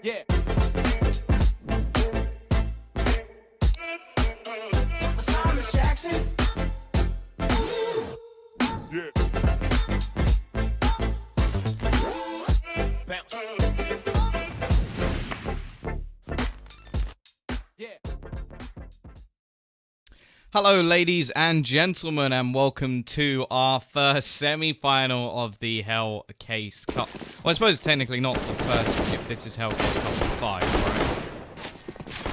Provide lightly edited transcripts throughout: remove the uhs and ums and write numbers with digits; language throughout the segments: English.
Yeah. Jackson. Yeah. Bounce. Yeah. Hello, ladies and gentlemen, and welcome to our first semi-final of the Hellcase Cup. Well, I suppose technically not the first, if this is Hellcase Cup 5,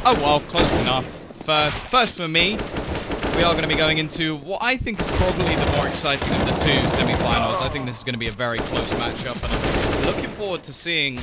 right? Oh, well, close enough. First for me. We are going to be going into what I think is probably the more exciting of the two semi-finals. I think this is going to be a very close matchup, and I'm looking forward to seeing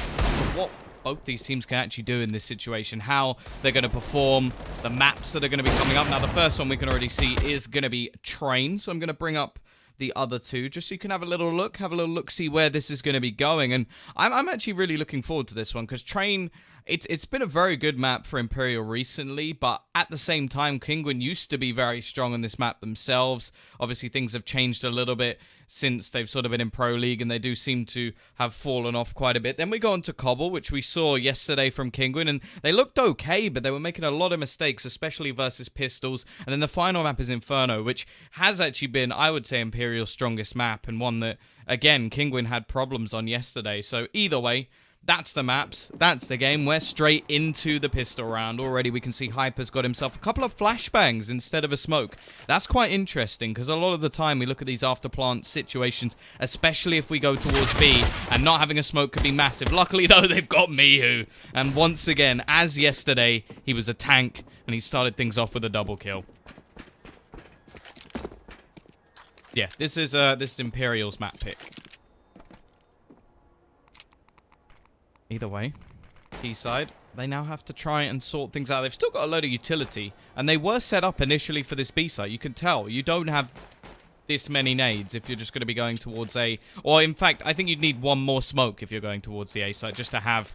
what both these teams can actually do in this situation, how they're going to perform, the maps that are going to be coming up. Now, the first one we can already see is going to be Train, so I'm going to bring up the other two, just so you can have a little look, see where this is going to be going. And I'm actually really looking forward to this one, because Train, it's been a very good map for Imperial recently, but at the same time, Kinguin used to be very strong on this map themselves. Obviously, things have changed a little bit since they've sort of been in Pro League, and they do seem to have fallen off quite a bit. Then we go on to Cobble, which we saw yesterday from Kinguin, and they looked okay, but they were making a lot of mistakes, especially versus Pistols. And then the final map is Inferno, which has actually been, I would say, Imperial's strongest map, and one that, again, Kinguin had problems on yesterday. So either way, that's the maps, that's the game. We're straight into the pistol round. Already we can see Hyper's got himself a couple of flashbangs instead of a smoke. That's quite interesting, because a lot of the time we look at these after-plant situations, especially if we go towards B, and not having a smoke could be massive. Luckily, though, they've got Mihu. And once again, as yesterday, he was a tank, and he started things off with a double kill. Yeah, this is Imperial's map pick. Either way, T-side, they now have to try and sort things out. They've still got a load of utility, and they were set up initially for this B-side. You can tell. You don't have this many nades if you're just going to be going towards A. Or, in fact, I think you'd need one more smoke if you're going towards the A side, just to have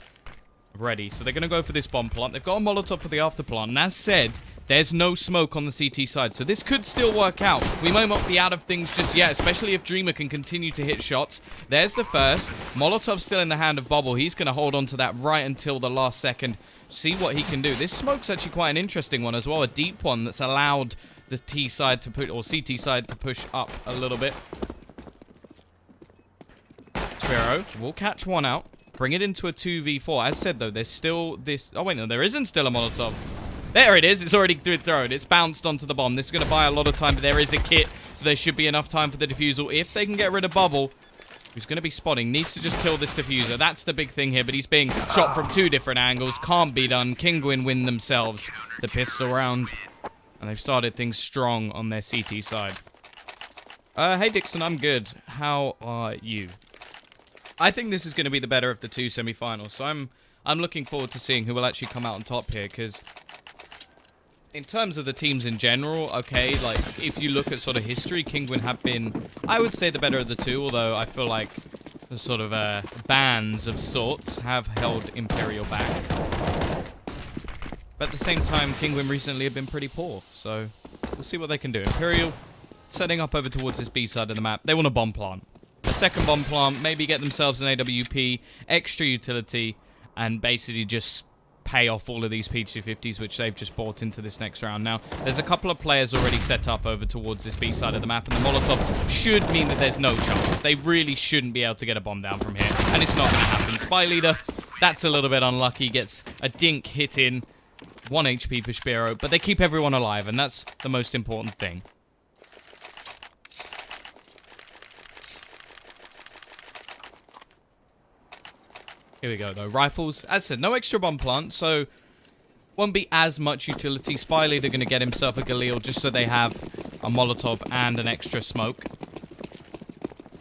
ready. So they're going to go for this bomb plant. They've got a Molotov for the after plant, and as said, there's no smoke on the CT side, so this could still work out. We might not be out of things just yet, especially if Dreamer can continue to hit shots. There's the first. Molotov's still in the hand of Bubble. He's going to hold on to that right until the last second. See what he can do. This smoke's actually quite an interesting one as well, a deep one that's allowed the T side to put, or CT side to push up a little bit. Spiro will catch one out, bring it into a 2v4. As said, though, there's still this... Oh, wait, no, there isn't still a Molotov. There it is. It's already thrown. It's bounced onto the bomb. This is going to buy a lot of time, but there is a kit, so there should be enough time for the defusal. If they can get rid of Bubble, who's going to be spotting, needs to just kill this diffuser. That's the big thing here, but he's being shot from two different angles. Can't be done. Kinguin win themselves the pistol round, and they've started things strong on their CT side. Hey, Dixon, I'm good. How are you? I think this is going to be the better of the two semi-finals, so I'm looking forward to seeing who will actually come out on top here, because in terms of the teams in general, okay, like, if you look at sort of history, Kinguin have been, I would say, the better of the two, although I feel like the sort of bands of sorts have held Imperial back. But at the same time, Kinguin recently have been pretty poor, so we'll see what they can do. Imperial setting up over towards this B side of the map. They want a bomb plant. A second bomb plant, maybe get themselves an AWP, extra utility, and basically just pay off all of these P250s, which they've just bought into this next round. Now, there's a couple of players already set up over towards this B side of the map, and the Molotov should mean that there's no chance. They really shouldn't be able to get a bomb down from here, and it's not going to happen. Spy Leader, that's a little bit unlucky, gets a dink hit in, 1 HP for Spiro, but they keep everyone alive, and that's the most important thing. Here we go, though. Rifles. As I said, no extra bomb plant, so won't be as much utility. Spy Leader going to get himself a Galil just so they have a Molotov and an extra smoke.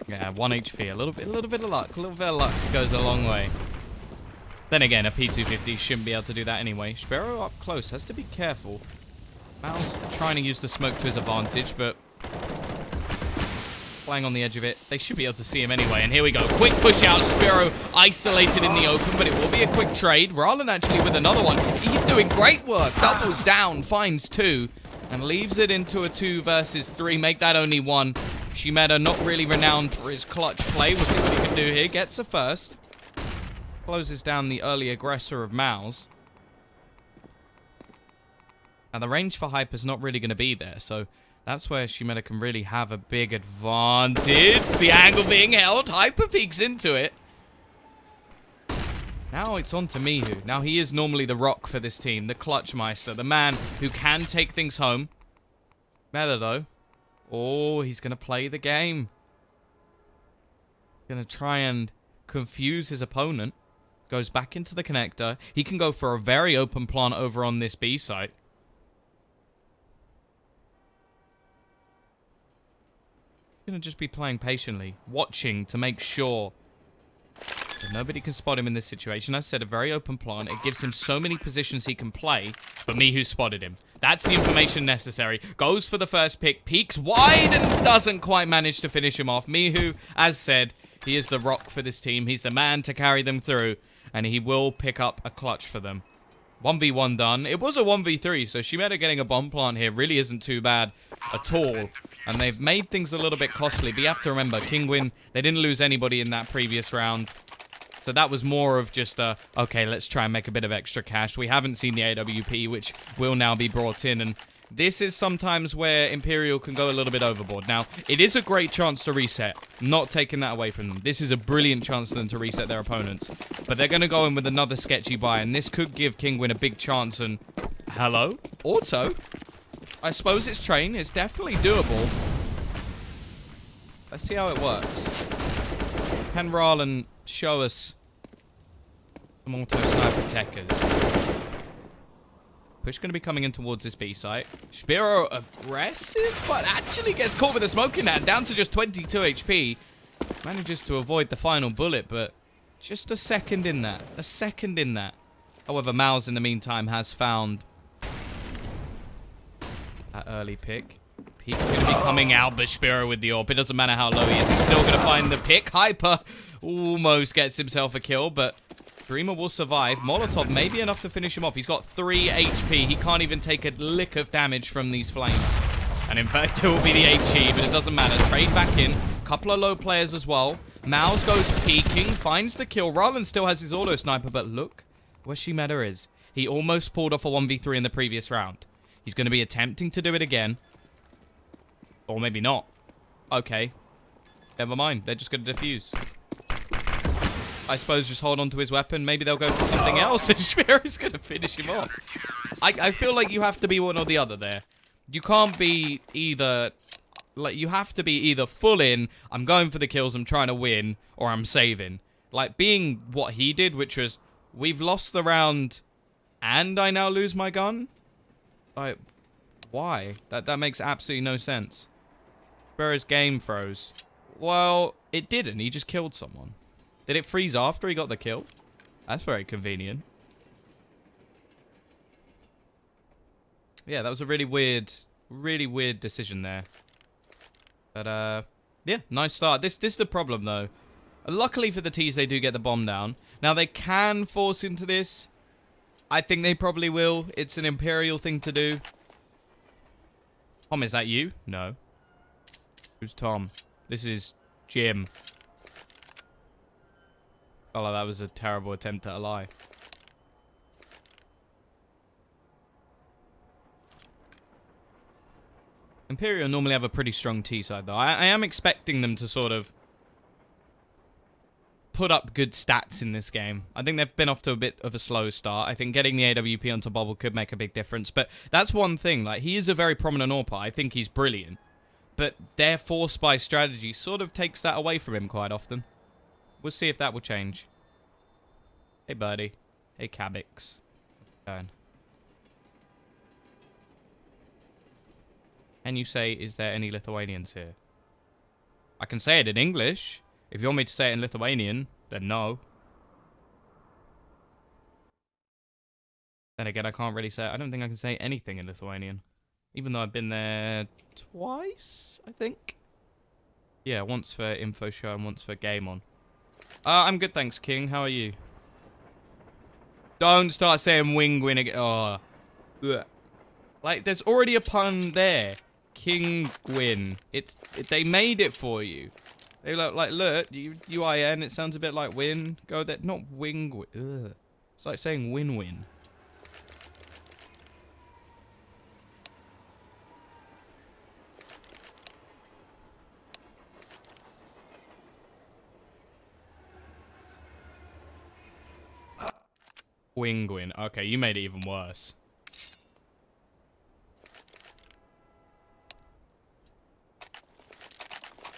Yeah, 1 HP. A little bit of luck. A little bit of luck goes a long way. Then again, a P250 shouldn't be able to do that anyway. Spiro up close. Has to be careful. Mouse trying to use the smoke to his advantage, but flying on the edge of it. They should be able to see him anyway. And here we go. Quick push out. Spiro isolated in the open, but it will be a quick trade. Rallen actually with another one. He's doing great work. Doubles down, finds 2, and leaves it into a 2 versus 3. Make that only 1. Shimeda not really renowned for his clutch play. We'll see what he can do here. Gets a first. Closes down the early aggressor of Mao's. Now, the range for Hyper's not really going to be there, so that's where Shimeda can really have a big advantage. The angle being held. Hyper peeks into it. Now it's on to Mihu. Now, he is normally the rock for this team, the Clutchmeister, the man who can take things home. Meta, though. Oh, he's going to play the game. Going to try and confuse his opponent. Goes back into the connector. He can go for a very open plant over on this B site. Going to just be playing patiently, watching to make sure that nobody can spot him in this situation. As I said, a very open plant. It gives him so many positions he can play, but Mihu spotted him. That's the information necessary. Goes for the first pick, peeks wide, and doesn't quite manage to finish him off. Mihu, as said, he is the rock for this team. He's the man to carry them through, and he will pick up a clutch for them. 1v1 done. It was a 1v3, so Shimeda getting a bomb plant here really isn't too bad at all. And they've made things a little bit costly. But you have to remember, Kinguin, they didn't lose anybody in that previous round. So that was more of just a, okay, let's try and make a bit of extra cash. We haven't seen the AWP, which will now be brought in. And this is sometimes where Imperial can go a little bit overboard. Now, it is a great chance to reset. Not taking that away from them. This is a brilliant chance for them to reset their opponents. But they're going to go in with another sketchy buy. And this could give Kinguin a big chance. And hello? Auto? I suppose it's train. It's definitely doable. Let's see how it works. Can Rallen show us some auto sniper techers? Push going to be coming in towards this B site. Spiro aggressive, but actually gets caught with a smoking net. Down to just 22 HP. Manages to avoid the final bullet, but just a second in that. A second in that. However, Mao's in the meantime has found that early pick. Peek's going to be coming out, but Spiro with the AWP. It doesn't matter how low he is. He's still going to find the pick. Hyper almost gets himself a kill, but Dreamer will survive. Molotov may be enough to finish him off. He's got 3 HP. He can't even take a lick of damage from these flames. And in fact, it will be the HE, but it doesn't matter. Trade back in. Couple of low players as well. Mouse goes peeking, finds the kill. Rallen still has his auto sniper, but look where Shimeda is. He almost pulled off a 1v3 in the previous round. He's going to be attempting to do it again. Or maybe not. Okay. Never mind. They're just going to defuse. I suppose just hold on to his weapon. Maybe they'll go for something else, and Spiro's going to finish him off. I feel like you have to be one or the other there. You can't be either... Like, you have to be either full in, I'm going for the kills, I'm trying to win, or I'm saving. Like, being what he did, which was, we've lost the round, and I now lose my gun? Like, why? That makes absolutely no sense. Spiro's game froze. Well, it didn't. He just killed someone. Did it freeze after he got the kill? That's very convenient. Yeah, that was a really weird decision there. But, yeah, nice start. This is the problem, though. Luckily for the T's, they do get the bomb down. Now, they can force into this. I think they probably will. It's an Imperial thing to do. Tom, is that you? No. Who's Tom? This is Jim. Oh, that was a terrible attempt at a lie. Imperial normally have a pretty strong T side, though. I am expecting them to sort of put up good stats in this game. I think they've been off to a bit of a slow start. I think getting the AWP onto Bubble could make a big difference. But that's one thing. Like, he is a very prominent AWPer. I think he's brilliant. But their force by strategy sort of takes that away from him quite often. We'll see if that will change. Hey, buddy. Hey, Cabix. How's it going? Can you say, is there any Lithuanians here? I can say it in English. If you want me to say it in Lithuanian, then no. Then again, I can't really say... I don't think I can say anything in Lithuanian. Even though I've been there twice, I think. Yeah, once for info show and once for game on. I'm good, thanks, King. How are you? Don't start saying wing win again. Oh. Ugh. Like, there's already a pun there. Kinguin. They made it for you. They look like, look, UIN, it sounds a bit like win. Go there, not wing. Ugh. It's like saying win-win. Kinguin. Okay, you made it even worse.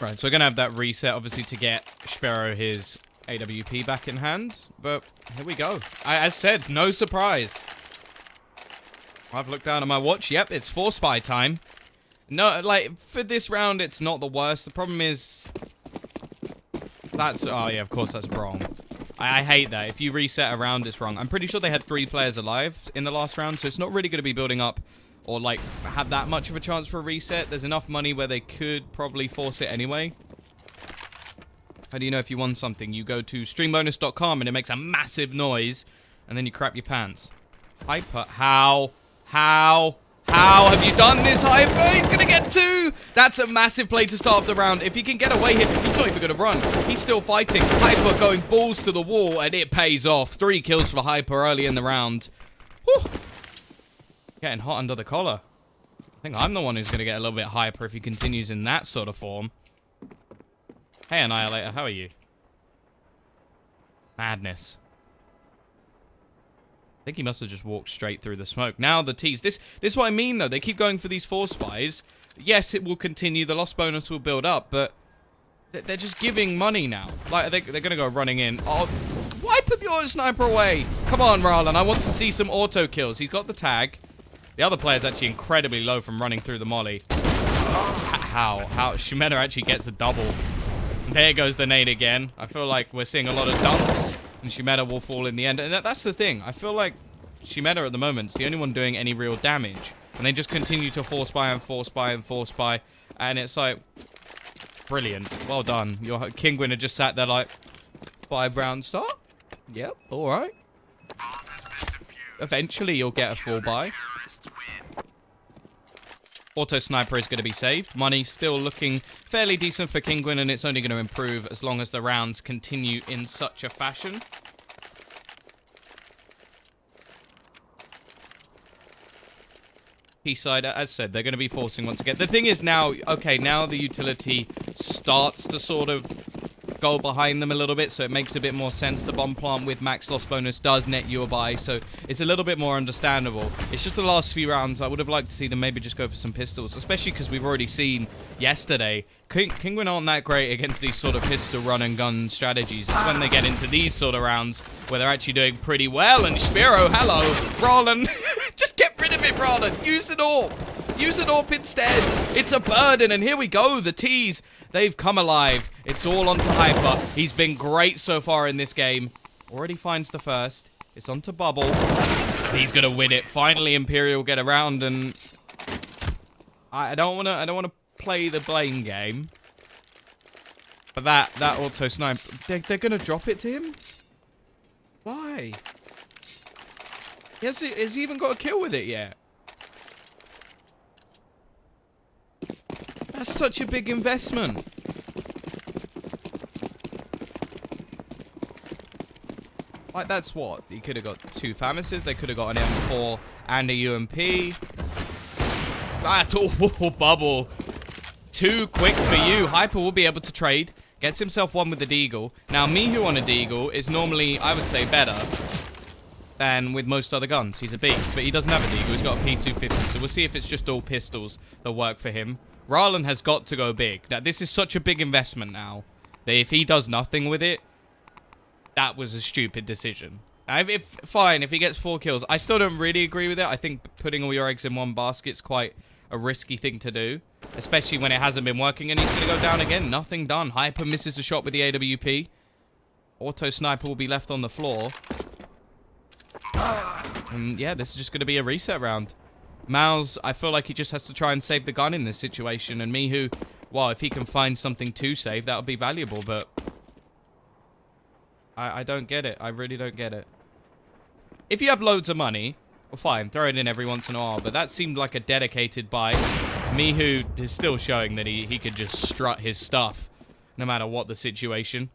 Right, so we're going to have that reset, obviously, to get Sparrow his AWP back in hand. But here we go. As said, no surprise. I've looked down at my watch. Yep, it's 4 spy time. No, like, for this round, it's not the worst. The problem is... That's... Oh, yeah, of course, that's wrong. I hate that. If you reset a round, it's wrong. I'm pretty sure they had 3 players alive in the last round, so it's not really going to be building up or, like, have that much of a chance for a reset. There's enough money where they could probably force it anyway. How do you know if you won something? You go to streambonus.com and it makes a massive noise, and then you crap your pants. Hyper. How have you done this, Hyper? He's going to get 2. That's a massive play to start off the round. If he can get away here, he's not even going to run. He's still fighting. Hyper going balls to the wall, and it pays off. 3 kills for Hyper early in the round. Whew. Getting hot under the collar. I think I'm the one who's going to get a little bit hyper if he continues in that sort of form. Hey, Annihilator, how are you? Madness. I think he must have just walked straight through the smoke. Now the tease. This is what I mean, though. They keep going for these 4 spies. Yes, it will continue. The loss bonus will build up, but they're just giving money now. Like, they're going to go running in. Oh, why put the auto sniper away? Come on, Marlon. I want to see some auto kills. He's got the tag. The other player's actually incredibly low from running through the molly. How? Shimeta actually gets a double. There goes the nade again. I feel like we're seeing a lot of dunks, and Shimeta will fall in the end. And that's the thing. I feel like Shimeta at the moment is the only one doing any real damage. And they just continue to force spy and force spy and force spy. And it's like, brilliant. Well done. Your Kinguin had just sat there like, 5 round start? Yep, alright. Eventually you'll get a full buy. Auto sniper is going to be saved. Money still looking fairly decent for Kinguin, and it's only going to improve as long as the rounds continue in such a fashion. Side, as said, they're going to be forcing once again. The thing is now, okay, now the utility starts to sort of go behind them a little bit, so it makes a bit more sense. The bomb plant with max loss bonus does net you a buy, so it's a little bit more understandable. It's just the last few rounds, I would have liked to see them maybe just go for some pistols, especially because we've already seen yesterday, Kinguin aren't that great against these sort of pistol run and gun strategies. It's when they get into these sort of rounds where they're actually doing pretty well, and Spiro, hello, Roland, just get rid of it, Roland, use an AWP. Use an AWP instead. It's a burden, and here we go. The T's, they've come alive. It's all onto Hyper. He's been great so far in this game. Already finds the first. It's onto Bubble. He's gonna win it. Finally, Imperial get around, and I don't wanna play the blame game. But that auto snipe, they're gonna drop it to him. Why? Has he even got a kill with it yet? That's such a big investment. Like, that's what? He could have got 2 Famises. They could have got an M4 and a UMP. That, oh, Bubble. Too quick for you. Hyper will be able to trade. Gets himself one with the Deagle. Now, Mihu on a Deagle is normally, I would say, better than with most other guns. He's a beast, but he doesn't have a Deagle. He's got a P250, so we'll see if it's just all pistols that work for him. Rarlan has got to go big. Now, this is such a big investment now that if he does nothing with it, that was a stupid decision. Now, fine, if he gets 4 kills, I still don't really agree with it. I think putting all your eggs in one basket is quite a risky thing to do, especially when it hasn't been working, and he's going to go down again. Nothing done. Hyper misses a shot with the AWP. Auto sniper will be left on the floor. And yeah, this is just going to be a reset round. Mouse, I feel like he just has to try and save the gun in this situation. And Mihu, well, if he can find something to save, that would be valuable. But I don't get it. I really don't get it. If you have loads of money, well, fine, throw it in every once in a while. But that seemed like a dedicated buy. Mihu is still showing that he could just strut his stuff no matter what the situation.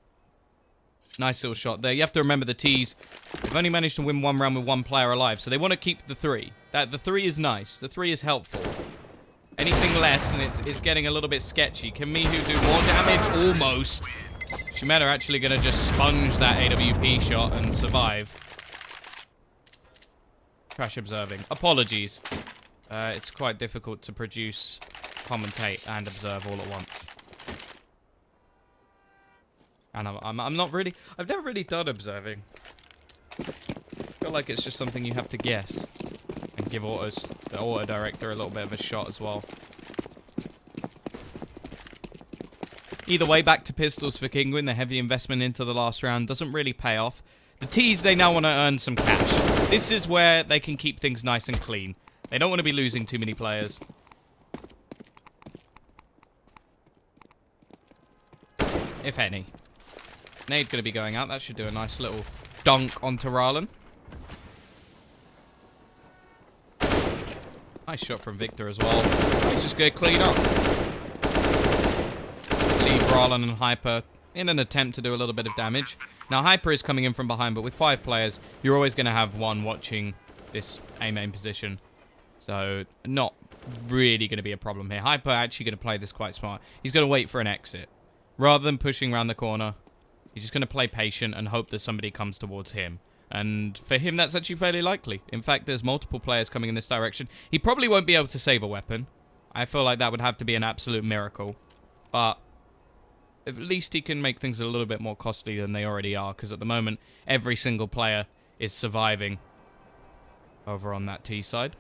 Nice little shot there. You have to remember the T's, they've only managed to win one round with one player alive, so they want to keep the 3. The 3 is nice. The 3 is helpful. Anything less, and it's getting a little bit sketchy. Can Mihu do more damage? Almost. Shimeta actually going to just sponge that AWP shot and survive. Crash observing. Apologies. It's quite difficult to produce, commentate, and observe all at once. And I'm not really... I've never really done observing. I feel like it's just something you have to guess. And give the auto director a little bit of a shot as well. Either way, back to pistols for Kinguin. The heavy investment into the last round doesn't really pay off. The T's, they now want to earn some cash. This is where they can keep things nice and clean. They don't want to be losing too many players. If any. Nade's going to be going out. That should do a nice little dunk onto Rarlan. Nice shot from Victor as well. He's just going to clean up. Leave Rarlan and Hyper in an attempt to do a little bit of damage. Now, Hyper is coming in from behind, but with 5 players, you're always going to have one watching this A-main position. So, not really going to be a problem here. Hyper actually going to play this quite smart. He's going to wait for an exit. Rather than pushing around the corner, he's just going to play patient and hope that somebody comes towards him. And for him, that's actually fairly likely. In fact, there's multiple players coming in this direction. He probably won't be able to save a weapon. I feel like that would have to be an absolute miracle. But at least he can make things a little bit more costly than they already are. Because at the moment, every single player is surviving over on that T side.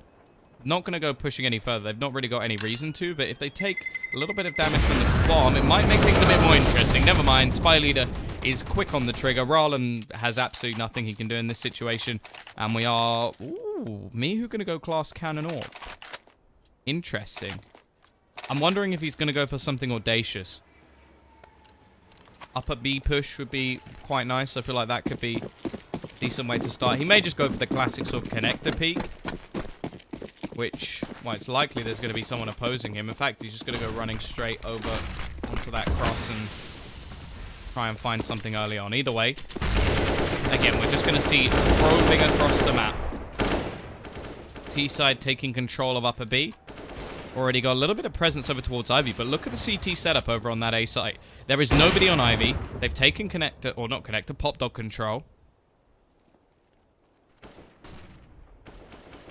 Not going to go pushing any further. They've not really got any reason to, but if they take a little bit of damage from the bomb, it might make things a bit more interesting. Never mind. Spy Leader is quick on the trigger. Rarlan has absolutely nothing he can do in this situation. And we are... Ooh, Mihu going to go class cannon orb. Interesting. I'm wondering if he's going to go for something audacious. Upper B push would be quite nice. I feel like that could be a decent way to start. He may just go for the classic sort of connector peek. Which, well, it's likely there's going to be someone opposing him. In fact, he's just going to go running straight over onto that cross and try and find something early on. Either way, again, we're just going to see probing across the map. T-side taking control of upper B. Already got a little bit of presence over towards Ivy, but look at the CT setup over on that A site. There is nobody on Ivy. They've taken connector, or not connector, pop dog control.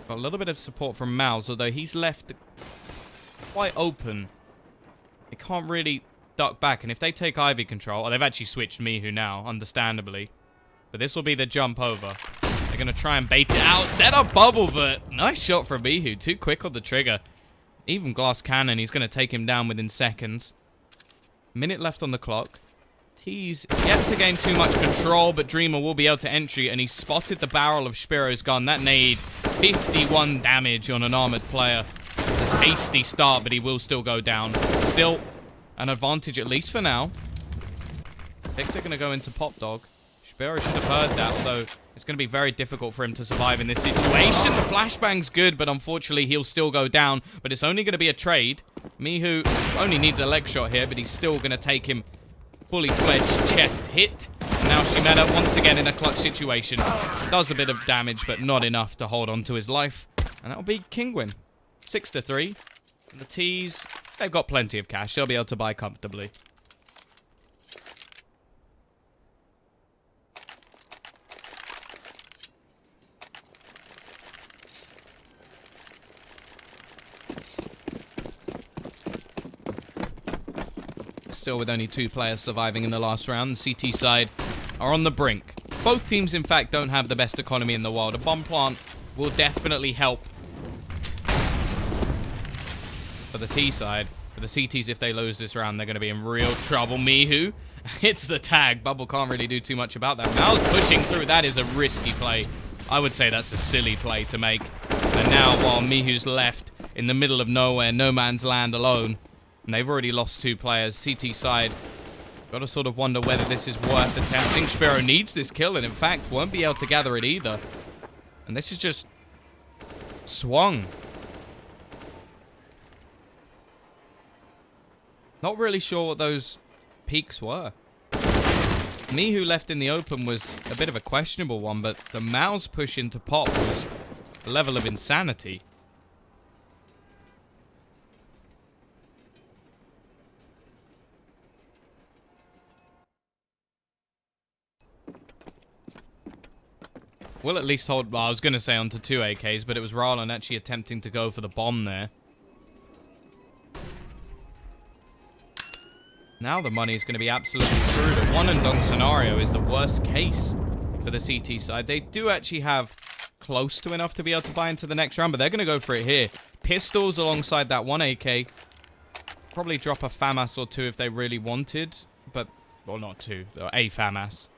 Got a little bit of support from Mouse, although he's left quite open. They can't really duck back, and if they take Ivy control... Oh, they've actually switched Mihu now, understandably. But this will be the jump over. They're going to try and bait it out. Set up bubble, but nice shot from Mihu. Too quick on the trigger. Even glass cannon, he's going to take him down within seconds. Minute left on the clock. T's yet to gain too much control, but Dreamer will be able to entry, and he spotted the barrel of Spiro's gun. That nade, 51 damage on an armored player. It's a tasty start, but he will still go down. Still an advantage, at least for now. Victor going to go into Pop Dog. Spiro should have heard that, although it's going to be very difficult for him to survive in this situation. The flashbang's good, but unfortunately he'll still go down. But it's only going to be a trade. Mihu only needs a leg shot here, but he's still going to take him fully fledged chest hit. And now Shimeta once again in a clutch situation. Does a bit of damage, but not enough to hold on to his life. And that'll be Kinguin. 6-3. And the T's, they've got plenty of cash. They'll be able to buy comfortably. Still with only 2 players surviving in the last round. The CT side are on the brink. Both teams, in fact, don't have the best economy in the world. A bomb plant will definitely help for the T side. For the CTs, if they lose this round, they're going to be in real trouble. Mihu hits the tag. Bubble can't really do too much about that. Mal's pushing through. That is a risky play. I would say that's a silly play to make. And now, while Mihu's left in the middle of nowhere, no man's land alone, and they've already lost 2 players. CT side, got to sort of wonder whether this is worth attempting. Spiro needs this kill, and in fact, won't be able to gather it either. And this is just swung. Not really sure what those peaks were. Me who left in the open was a bit of a questionable one, but the mouse push into pop was a level of insanity. We'll at least hold... Well, I was going to say onto 2 AKs, but it was Rarlan actually attempting to go for the bomb there. Now the money is going to be absolutely screwed. A one-and-done scenario is the worst case for the CT side. They do actually have close to enough to be able to buy into the next round, but they're going to go for it here. Pistols alongside that 1 AK. Probably drop a FAMAS or 2 if they really wanted, but... Well, not 2. A FAMAS.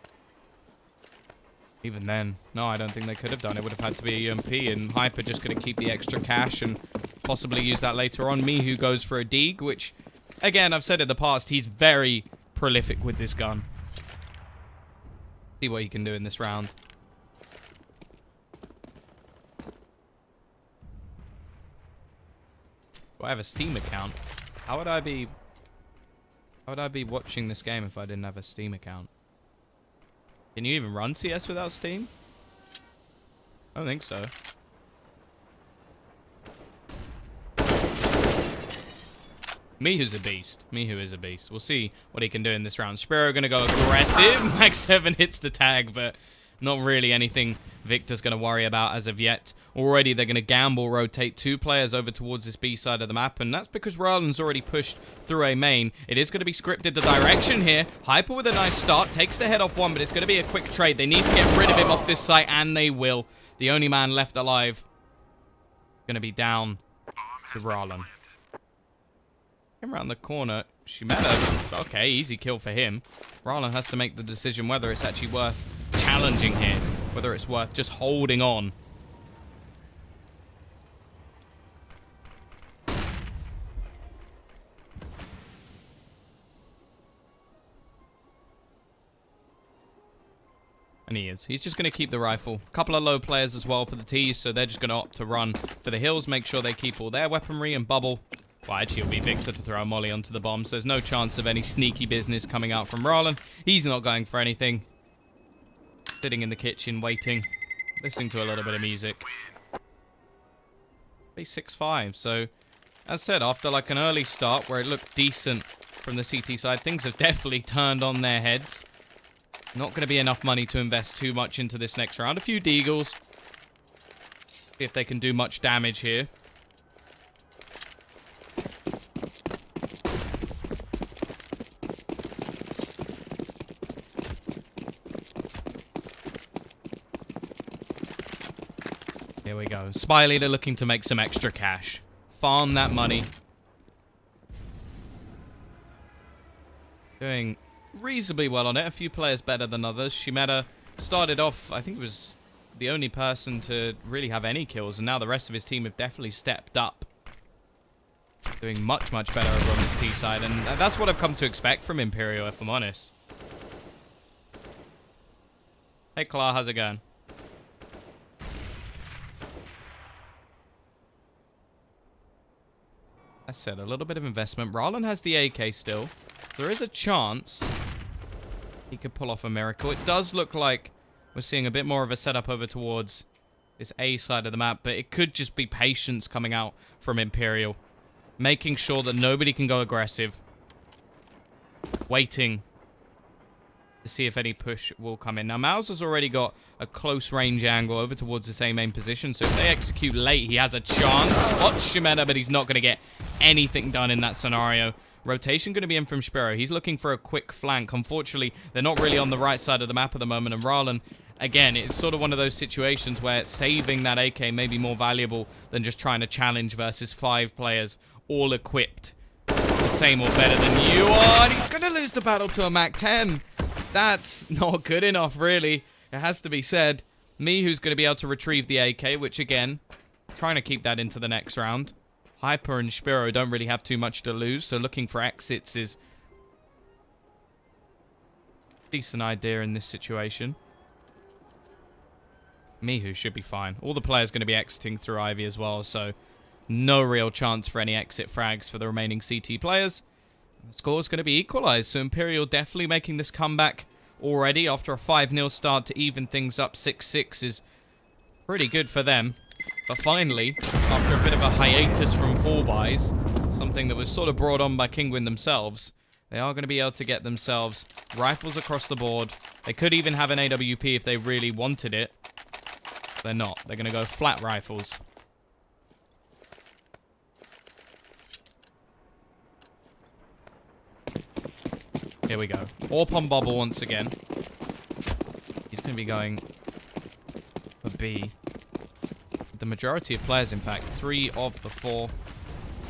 Even then, no, I don't think they could have done it. Would have had to be a UMP, and Hyper just going to keep the extra cash and possibly use that later on. Me who goes for a Deeg, which... Again, I've said in the past, he's very prolific with this gun. See what he can do in this round. Do I have a Steam account? How would I be watching this game if I didn't have a Steam account? Can you even run CS without Steam? I don't think so. Mihu's a beast. Mihu is a beast. We'll see what he can do in this round. Spiro going to go aggressive. Max 7 hits the tag, but not really anything Victor's going to worry about as of yet. Already they're going to gamble, rotate 2 players over towards this B side of the map, and that's because Rarlan's already pushed through a main. It is going to be scripted the direction here. Hyper with a nice start, takes the head off one, but it's going to be a quick trade. They need to get rid of him off this site, and they will. The only man left alive going to be down to Rarlan. Around the corner, Shimeta. Okay, easy kill for him. Rarlan has to make the decision whether it's actually worth challenging here, whether it's worth just holding on. And he is. He's just going to keep the rifle. A couple of low players as well for the T's, so they're just going to opt to run for the hills, make sure they keep all their weaponry and bubble. Well, actually, it'll be Victor to throw a molly onto the bomb, so there's no chance of any sneaky business coming out from Rarlan. He's not going for anything. Sitting in the kitchen, waiting. Listening to a little bit of music. He's 6-5, so... As said, after like an early start where it looked decent from the CT side, things have definitely turned on their heads. Not going to be enough money to invest too much into this next round. A few deagles. See if they can do much damage here. Here we go. Spy Leader looking to make some extra cash. Farm that money. Doing reasonably well on it. A few players better than others. Shimeta started off, I think, was the only person to really have any kills, and now the rest of his team have definitely stepped up. Doing much, much better over on this T side, and that's what I've come to expect from Imperial, if I'm honest. Hey, Clara, how's it going? I said, a little bit of investment. Rarlan has the AK still. There is a chance he could pull off a miracle. It does look like we're seeing a bit more of a setup over towards this A side of the map, but it could just be patience coming out from Imperial. Making sure that nobody can go aggressive. Waiting to see if any push will come in. Now, Mauser's already got a close range angle over towards the same main position, so if they execute late, he has a chance. Spots Shimeta, but he's not going to get anything done in that scenario. Rotation going to be in from Spiro. He's looking for a quick flank. Unfortunately, they're not really on the right side of the map at the moment, and Rarlan, again, it's sort of one of those situations where saving that AK may be more valuable than just trying to challenge versus 5 players all equipped the same or better than you are, and he's going to lose the battle to a Mac 10. That's not good enough, really. It has to be said. Me, who's going to be able to retrieve the AK, which, again, trying to keep that into the next round. Hyper and Spiro don't really have too much to lose, so looking for exits is a decent idea in this situation. Mihu should be fine. All the players going to be exiting through Ivy as well, so no real chance for any exit frags for the remaining CT players. The score's going to be equalized, so Imperial definitely making this comeback already after a 5-0 start to even things up 6-6 is pretty good for them. But finally, after a bit of a hiatus from 4-buys, something that was sort of brought on by Kinguin themselves, they are going to be able to get themselves rifles across the board. They could even have an AWP if they really wanted it. They're not. They're going to go flat rifles. Here we go. AWP on Bubble once again. He's going to be going for B. The majority of players, in fact, 3 of the 4.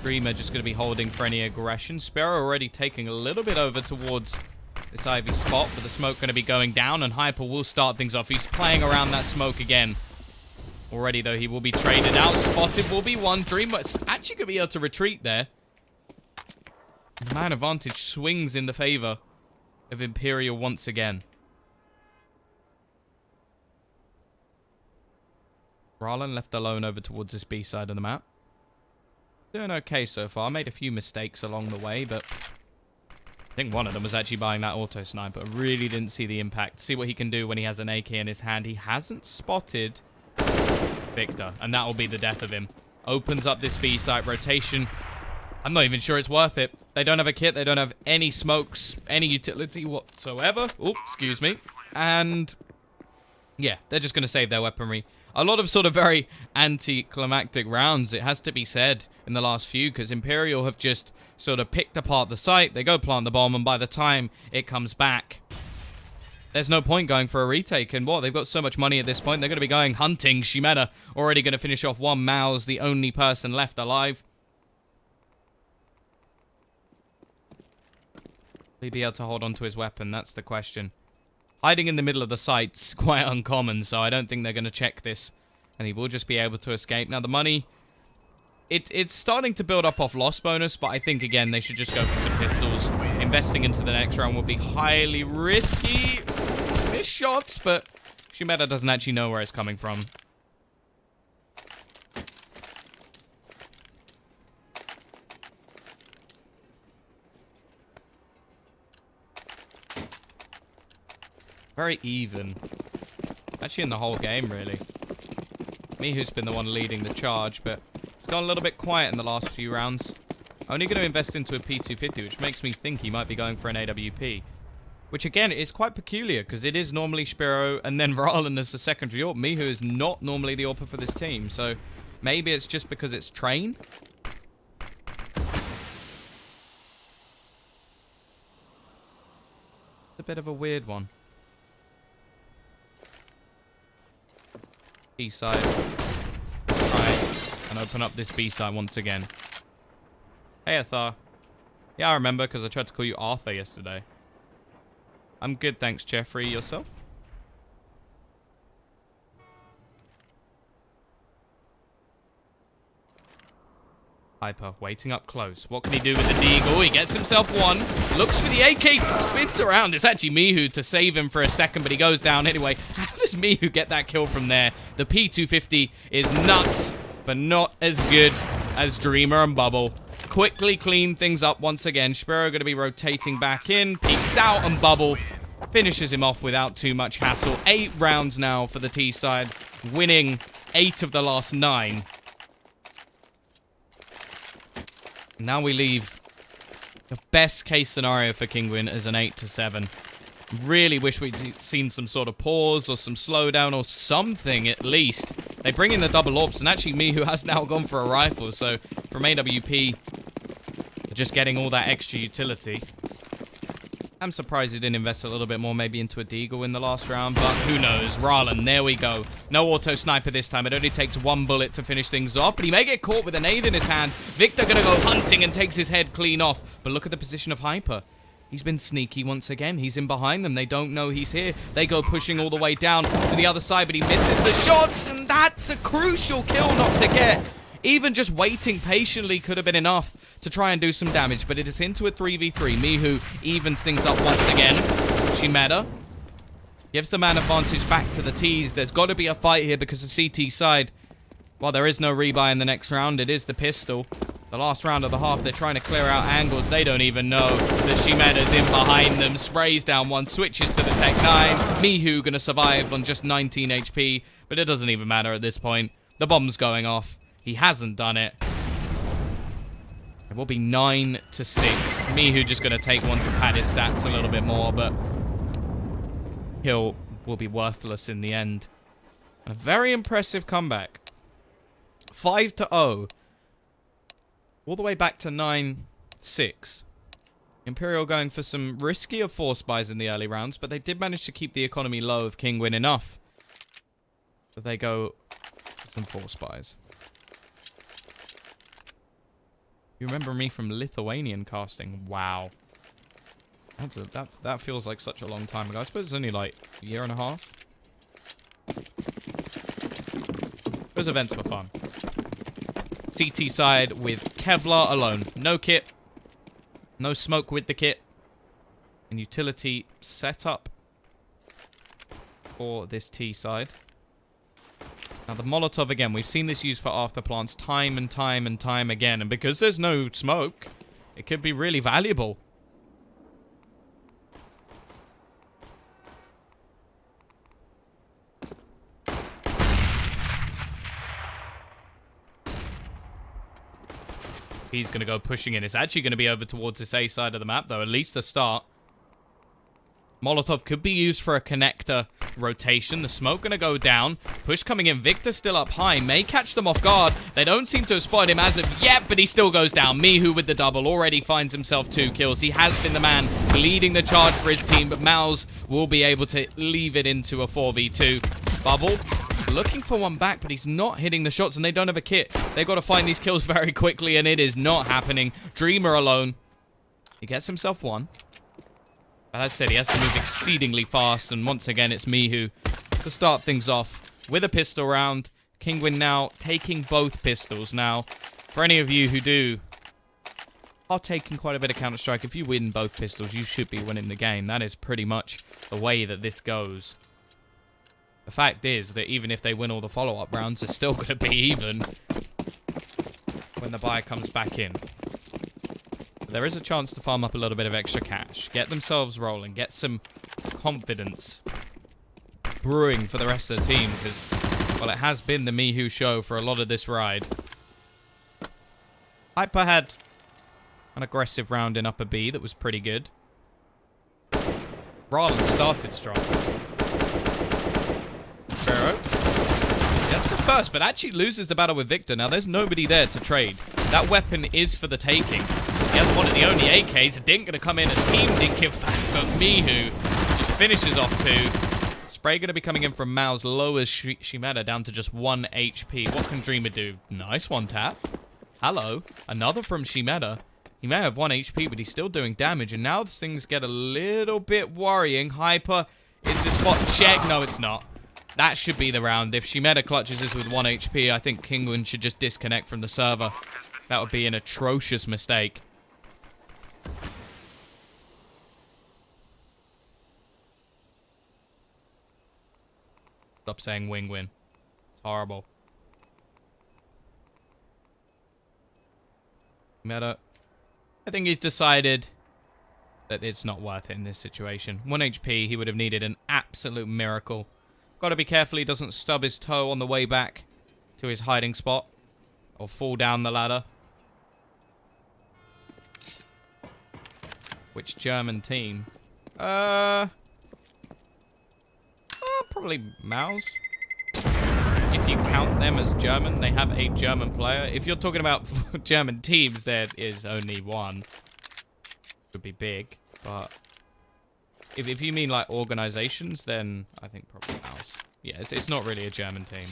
Dreamer just going to be holding for any aggression. Sparrow already taking a little bit over towards this Ivy spot, but the smoke going to be going down, and Hyper will start things off. He's playing around that smoke again. Already, though, he will be traded out. Spotted will be one. Dreamer actually going to be able to retreat there. Man advantage swings in the favor of Imperial once again. Rallen left alone over towards this B side of the map. Doing okay so far. Made a few mistakes along the way, but I think one of them was actually buying that auto sniper. Really didn't see the impact. See what he can do when he has an AK in his hand. He hasn't spotted Victor, and that will be the death of him. Opens up this B site rotation. I'm not even sure it's worth it. They don't have a kit. They don't have any smokes, any utility whatsoever. Oh, excuse me. And yeah, they're just going to save their weaponry. A lot of sort of very anticlimactic rounds, it has to be said, in the last few, because Imperial have just sort of picked apart the site. They go plant the bomb, and by the time it comes back, there's no point going for a retake. And what? They've got so much money at this point. They're going to be going hunting. Shimeda already going to finish off one. Mao's the only person left alive. Will he be able to hold on to his weapon? That's the question. Hiding in the middle of the site's quite uncommon, so I don't think they're going to check this. And he will just be able to escape. Now, the money, it's starting to build up off loss bonus, but I think, again, they should just go for some pistols. Investing into the next round would be highly risky. Missed shots, but Shimeda doesn't actually know where it's coming from. Very even. Actually, in the whole game, really. Mihu's been the one leading the charge, but it's gone a little bit quiet in the last few rounds. Only going to invest into a P250, which makes me think he might be going for an AWP. Which, again, is quite peculiar, because it is normally Spiro and then Rallen as the secondary AWP. Mihu is not normally the AWPer for this team, so maybe it's just because it's Train. It's a bit of a weird one. B side. Try and open up this B side once again. Hey, Athar. Yeah, I remember because I tried to call you Arthur yesterday. I'm good, thanks, Jeffrey. Yourself? Hyper, waiting up close. What can he do with the deagle? He gets himself one. Looks for the AK. Spins around. It's actually Mihu to save him for a second, but he goes down anyway. How does Mihu get that kill from there? The P250 is nuts, but not as good as Dreamer and Bubble. Quickly clean things up once again. Spiro going to be rotating back in. Peeks out, and Bubble finishes him off without too much hassle. 8 rounds now for the T side, winning 8 of the last 9. Now we leave the best case scenario for Kinguin as an 8-7. Really wish we'd seen some sort of pause or some slowdown or something at least. They bring in the double AWPs, and actually Mihu has now gone for a rifle, so from AWP, they're just getting all that extra utility. I'm surprised he didn't invest a little bit more maybe into a deagle in the last round, but who knows. Rallen, there we go. No auto sniper this time. It only takes 1 bullet to finish things off, but he may get caught with a nade in his hand. Victor gonna go hunting and takes his head clean off, but look at the position of Hyper. He's been sneaky once again. He's in behind them. They don't know he's here. They go pushing all the way down to the other side, but he misses the shots, and that's a crucial kill not to get. Even just waiting patiently could have been enough to try and do some damage, but it is into a 3v3. Mihu evens things up once again. Shimeda gives the man advantage back to the T's. There's got to be a fight here because the CT side, while there is no rebuy in the next round, it is the pistol. The last round of the half, they're trying to clear out angles. They don't even know that Shimeda's in behind them. Sprays down one, switches to the Tech 9. Mihu gonna survive on just 19 HP, but it doesn't even matter at this point. The bomb's going off. He hasn't done it. It will be 9-6. Mihu just gonna take one to pad his stats a little bit more, but kill will be worthless in the end. A very impressive comeback. 5-0. All the way back to 9-6. Imperial going for some riskier force buys in the early rounds, but they did manage to keep the economy low of Kinguin enough that they go for some force buys. You remember me from Lithuanian casting? Wow. That feels like such a long time ago. I suppose it's only like a year and a half. Those events were fun. CT side with Kevlar alone. No kit. No smoke with the kit. And utility setup for this T side. Now the Molotov again. We've seen this used for after plants time and time and time again. And because there's no smoke, it could be really valuable. He's going to go pushing in. It's actually going to be over towards this A side of the map, though. At least the start. Molotov could be used for a connector rotation. The smoke going to go down. Push coming in. Victor still up high. May catch them off guard. They don't seem to have spotted him as of yet, but he still goes down. Mihu with the double already finds himself 2 kills. He has been the man leading the charge for his team, but Mouse will be able to leave it into a 4v2. Bubble looking for one back, but he's not hitting the shots, and they don't have a kit. They've got to find these kills very quickly, and it is not happening. Dreamer alone. He gets himself one. But as I said, he has to move exceedingly fast, and once again, it's Mihu to start things off with a pistol round. Kinguin now taking both pistols. Now, for any of you who are taking quite a bit of Counter-Strike, if you win both pistols, you should be winning the game. That is pretty much the way that this goes. The fact is that even if they win all the follow-up rounds, it's still going to be even when the buy comes back in. But there is a chance to farm up a little bit of extra cash, get themselves rolling, get some confidence brewing for the rest of the team, because, well, it has been the Mihu show for a lot of this ride. Hyper had an aggressive round in upper B that was pretty good. Roland started strong. Pharaoh gets the first, but actually loses the battle with Victor. Now, there's nobody there to trade. That weapon is for the taking. He has one of the only AKs. Dink gonna come in and team Dink, in fact, but Mihu just finishes off 2. Spray gonna be coming in from Mao's, lowers Shimeda down to just 1 HP. What can Dreamer do? Nice one tap. Hello. Another from Shimeda. He may have 1 HP, but he's still doing damage, and now things get a little bit worrying. Hyper, is the spot check? No, it's not. That should be the round. If Shimeda clutches this with 1 HP, I think Kinguin should just disconnect from the server. That would be an atrocious mistake. Stop saying win-win. It's horrible. Shimeda, I think he's decided that it's not worth it in this situation. 1 HP, he would have needed an absolute miracle. Got to be careful he doesn't stub his toe on the way back to his hiding spot or fall down the ladder. Which German team? Probably Maus. If you count them as German, they have a German player. If you're talking about German teams, there is only one. Could be big, but if you mean like organizations, then I think probably Maus. Yeah, it's not really a German team.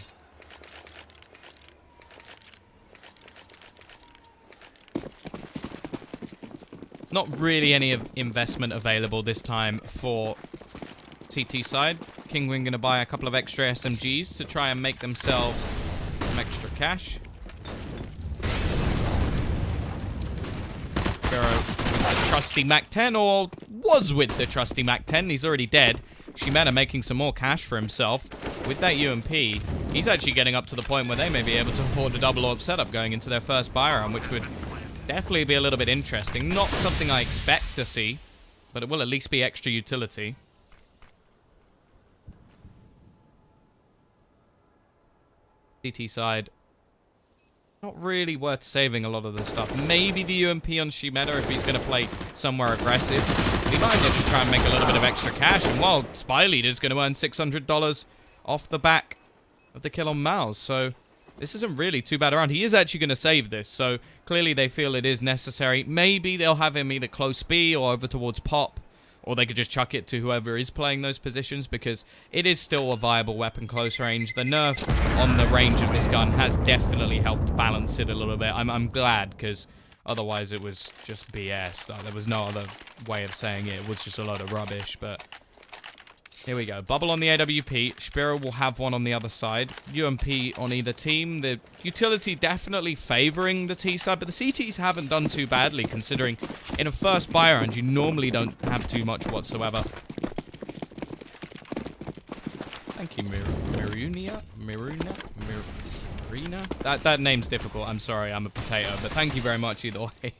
Not really any investment available this time for CT side. Kinguin going to buy a couple of extra SMGs to try and make themselves some extra cash. Pharaoh with the trusty MAC-10, or was with the trusty MAC-10. He's already dead. Shimeda making some more cash for himself. With that UMP, he's actually getting up to the point where they may be able to afford a double AWP setup going into their first buy round, which would Definitely be a little bit interesting. Not something I expect to see, but it will at least be extra utility. CT side, not really worth saving a lot of the stuff. Maybe the UMP on Shimeda if he's going to play somewhere aggressive. But he might as well just try and make a little bit of extra cash. And while Spy Leader's going to earn $600 off the back of the kill on Mouse. So this isn't really too bad around. He is actually going to save this. So clearly they feel it is necessary. Maybe they'll have him either close B or over towards Pop. Or they could just chuck it to whoever is playing those positions, because it is still a viable weapon close range. The nerf on the range of this gun has definitely helped balance it a little bit. I'm glad, because otherwise it was just BS. There was no other way of saying it. It was just a load of rubbish, but here we go. Bubble on the AWP. Spiro will have one on the other side. UMP on either team. The utility definitely favoring the T side, but the CTs haven't done too badly, considering in a first buy round, you normally don't have too much whatsoever. Thank you, Marina. That name's difficult. I'm sorry, I'm a potato, but thank you very much either way.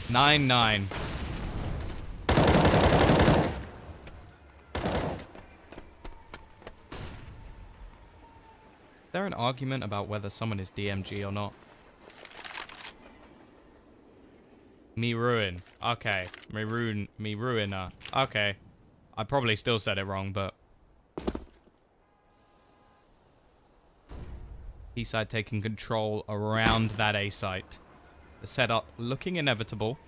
9-9. Is there an argument about whether someone is DMG or not? Me ruin. Okay. Me ruiner. Okay. I probably still said it wrong, but... B side taking control around that A site. The setup looking inevitable.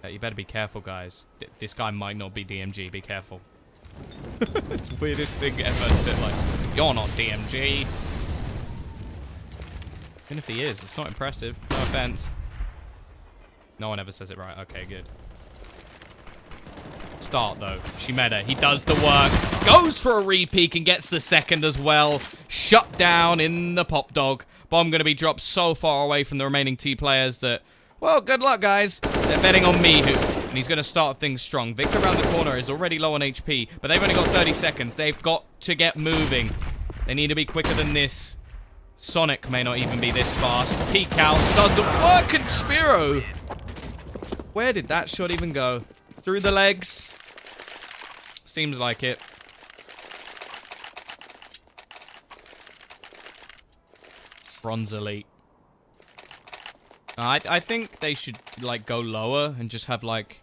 You better be careful, guys. This guy might not be DMG. Be careful. It's the weirdest thing ever to, like, you're not DMG. Even if he is, it's not impressive. No offense. No one ever says it right. Okay, good. Start, though. Shimeda, he does the work. Goes for a repeat and gets the second as well. Shut down in the pop dog. Bomb going to be dropped so far away from the remaining T players that, well, good luck, guys. They're betting on Mihu. And he's going to start things strong. Victor around the corner is already low on HP, but they've only got 30 seconds. They've got to get moving. They need to be quicker than this. Sonic may not even be this fast. Peek out doesn't work, and Spiro. Where did that shot even go? Through the legs? Seems like it. Bronze Elite. I think they should, like, go lower and just have, like,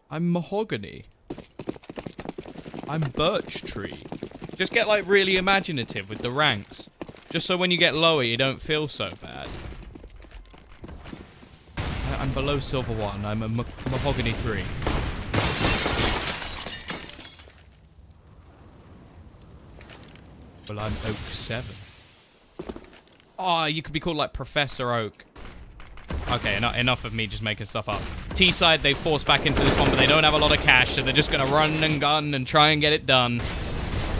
I'm mahogany. I'm birch tree. Just get, like, really imaginative with the ranks. Just so when you get lower, you don't feel so bad. I'm below silver 1. I'm a mahogany 3. Well, I'm oak 7. Oh, you could be called, like, Professor Oak. Okay, enough of me just making stuff up. T-side, they force back into this one, but they don't have a lot of cash, so they're just going to run and gun and try and get it done.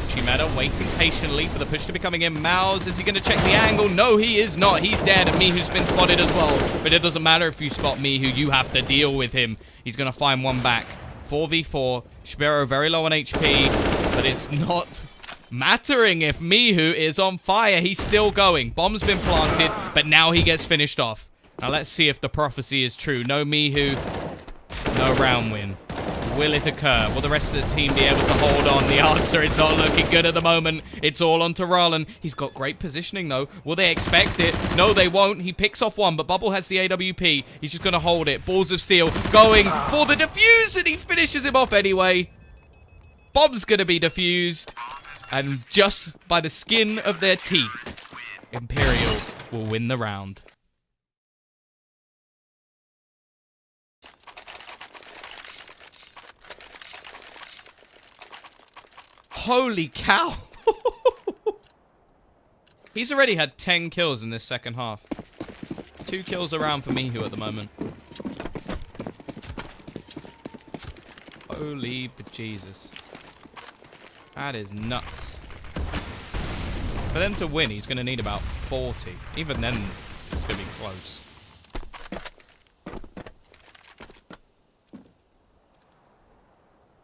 Shimeda waiting patiently for the push to be coming in. Mouse, is he going to check the angle? No, he is not. He's dead, and Mihu's been spotted as well. But it doesn't matter if you spot Mihu. You have to deal with him. He's going to find one back. 4v4. Shibero very low on HP, but it's not mattering if Mihu is on fire. He's still going. Bomb's been planted, but now he gets finished off. Now let's see if the prophecy is true. No Mihu, no round win. Will it occur? Will the rest of the team be able to hold on? The answer is not looking good at the moment. It's all on to Ralan. He's got great positioning, though. Will they expect it? No, they won't. He picks off one, but Bubble has the AWP. He's just going to hold it. Balls of Steel going for the defuse, and he finishes him off anyway. Bob's going to be defused, and just by the skin of their teeth, Imperial will win the round. Holy cow. He's already had 10 kills in this second half. 2 kills around for Mihu at the moment. Holy bejesus. That is nuts. For them to win, he's going to need about 40. Even then, it's going to be close.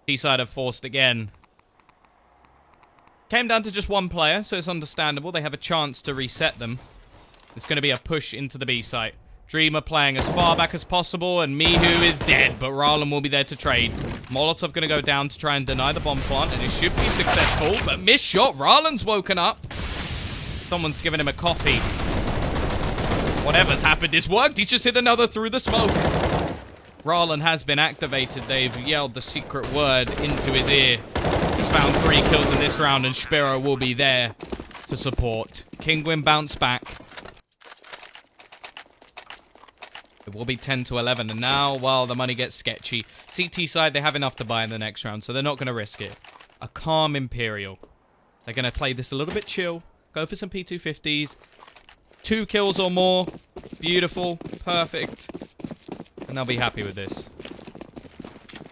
T-side have forced again. Came down to just one player, so it's understandable. They have a chance to reset them. It's going to be a push into the B site. Dreamer playing as far back as possible, and Mihu is dead, but Rarlan will be there to trade. Molotov going to go down to try and deny the bomb plant, and it should be successful, but missed shot. Rarlan's woken up. Someone's given him a coffee. Whatever's happened, it's worked. He's just hit another through the smoke. Rarlan has been activated. They've yelled the secret word into his ear. He's found 3 kills in this round, and Spiro will be there to support. Kinguin bounced back. It will be 10 to 11, and now, well, the money gets sketchy. CT side, they have enough to buy in the next round, so they're not going to risk it. A calm Imperial. They're going to play this a little bit chill. Go for some P250s. 2 kills or more. Beautiful. Perfect. And they'll be happy with this.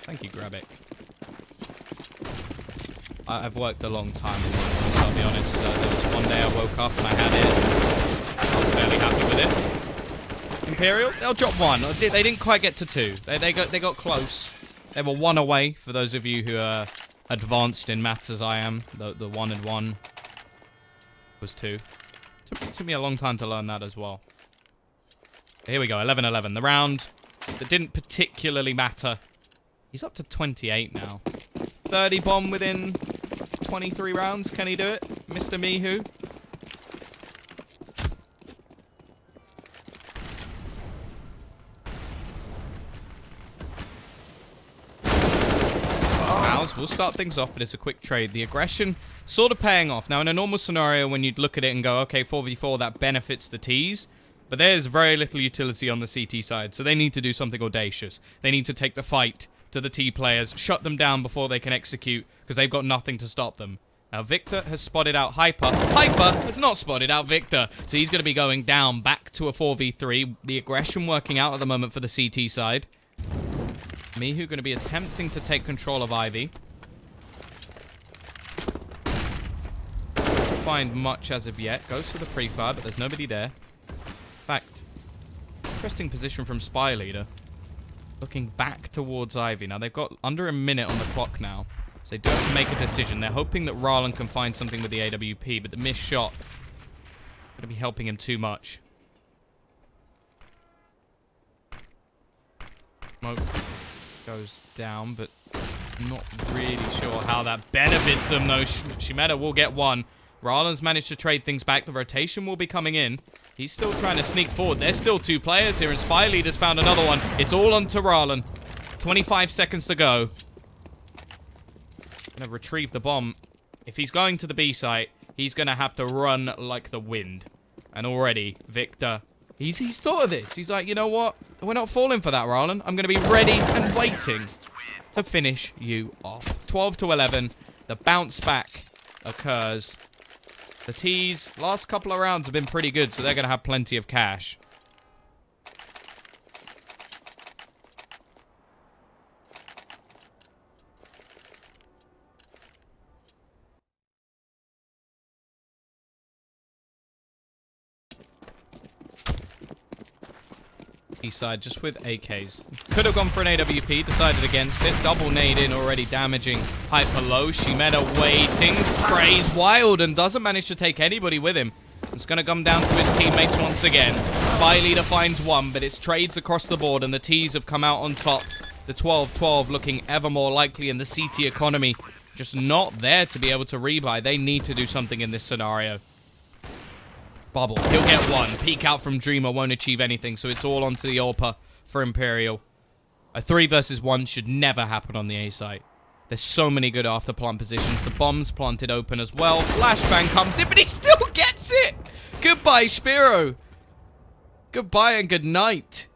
Thank you, Grabic. I've worked a long time on this, I'll be honest. There was one day I woke up and I had it. I was fairly happy with it. Imperial, they'll drop 1. They didn't quite get to 2. They got close. They were 1 away, for those of you who are advanced in maths as I am. The 1 and 1 was 2. Took me a long time to learn that as well. Here we go, 11-11. The round that didn't particularly matter. He's up to 28 now. 30 bomb within 23 rounds. Can he do it, Mr. Mihu? We'll start things off, but it's a quick trade. The aggression sort of paying off. Now, in a normal scenario, when you'd look at it and go, okay, 4v4, that benefits the Ts. But there's very little utility on the CT side, so they need to do something audacious. They need to take the fight to the T players, shut them down before they can execute, because they've got nothing to stop them. Now, Victor has spotted out Hyper. Hyper has not spotted out Victor, so he's going to be going down back to a 4v3. The aggression working out at the moment for the CT side. Mihu going to be attempting to take control of Ivy. Don't find much as of yet. Goes for the pre-fire, but there's nobody there. In fact, interesting position from Spy Leader. Looking back towards Ivy. Now, they've got under a minute on the clock now. So they do have to make a decision. They're hoping that Rarlan can find something with the AWP, but the missed shot going to be helping him too much. Smoke goes down, but not really sure how that benefits them, though. Shimeta will get 1. Rarlan's managed to trade things back. The rotation will be coming in. He's still trying to sneak forward. There's still 2 players here, and Spy Leader's found another one. It's all on to Rarlan. 25 seconds to go. Gonna retrieve the bomb. If he's going to the B site, he's gonna have to run like the wind. And already, Victor, he's thought of this. He's like, you know what? We're not falling for that, Rarlan. I'm gonna be ready and waiting to finish you off. 12 to 11. The bounce back occurs. The T's last couple of rounds have been pretty good, so they're gonna have plenty of cash. East side just with AKs. Could have gone for an AWP, decided against it. Double nade in, already damaging Hyper low. Shimeta waiting, sprays wild and doesn't manage to take anybody with him. It's going to come down to his teammates once again. Spy Leader finds 1, but it's trades across the board and the T's have come out on top. The 12-12 looking ever more likely, and the CT economy just not there to be able to rebuy. They need to do something in this scenario. Bubble. He'll get 1. Peek out from Dreamer won't achieve anything, so it's all onto the AWP for Imperial. A 3 versus 1 should never happen on the A site. There's so many good after plant positions. The bomb's planted open as well. Flashbang comes in, but he still gets it! Goodbye, Spiro. Goodbye and good night.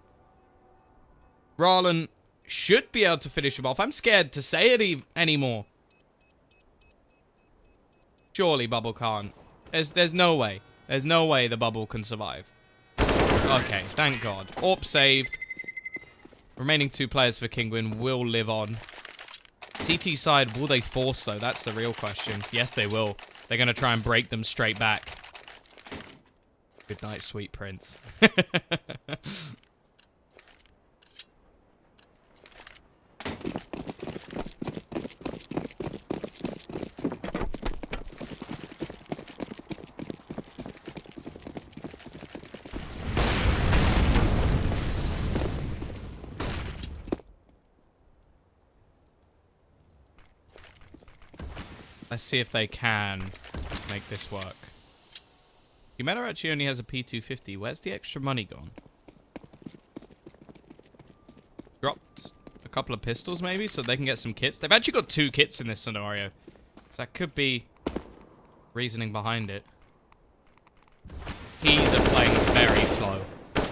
Rarlan should be able to finish him off. I'm scared to say it anymore. Surely Bubble can't. There's no way. There's no way the Bubble can survive. Okay, thank God. AWP saved. Remaining 2 players for Kinguin will live on. CT side, will they force, though? That's the real question. Yes, they will. They're going to try and break them straight back. Good night, sweet prince. Let's see if they can make this work. Humeta actually only has a P250. Where's the extra money gone? Dropped a couple of pistols, maybe, so they can get some kits. They've actually got 2 kits in this scenario. So that could be reasoning behind it. He's playing very slow.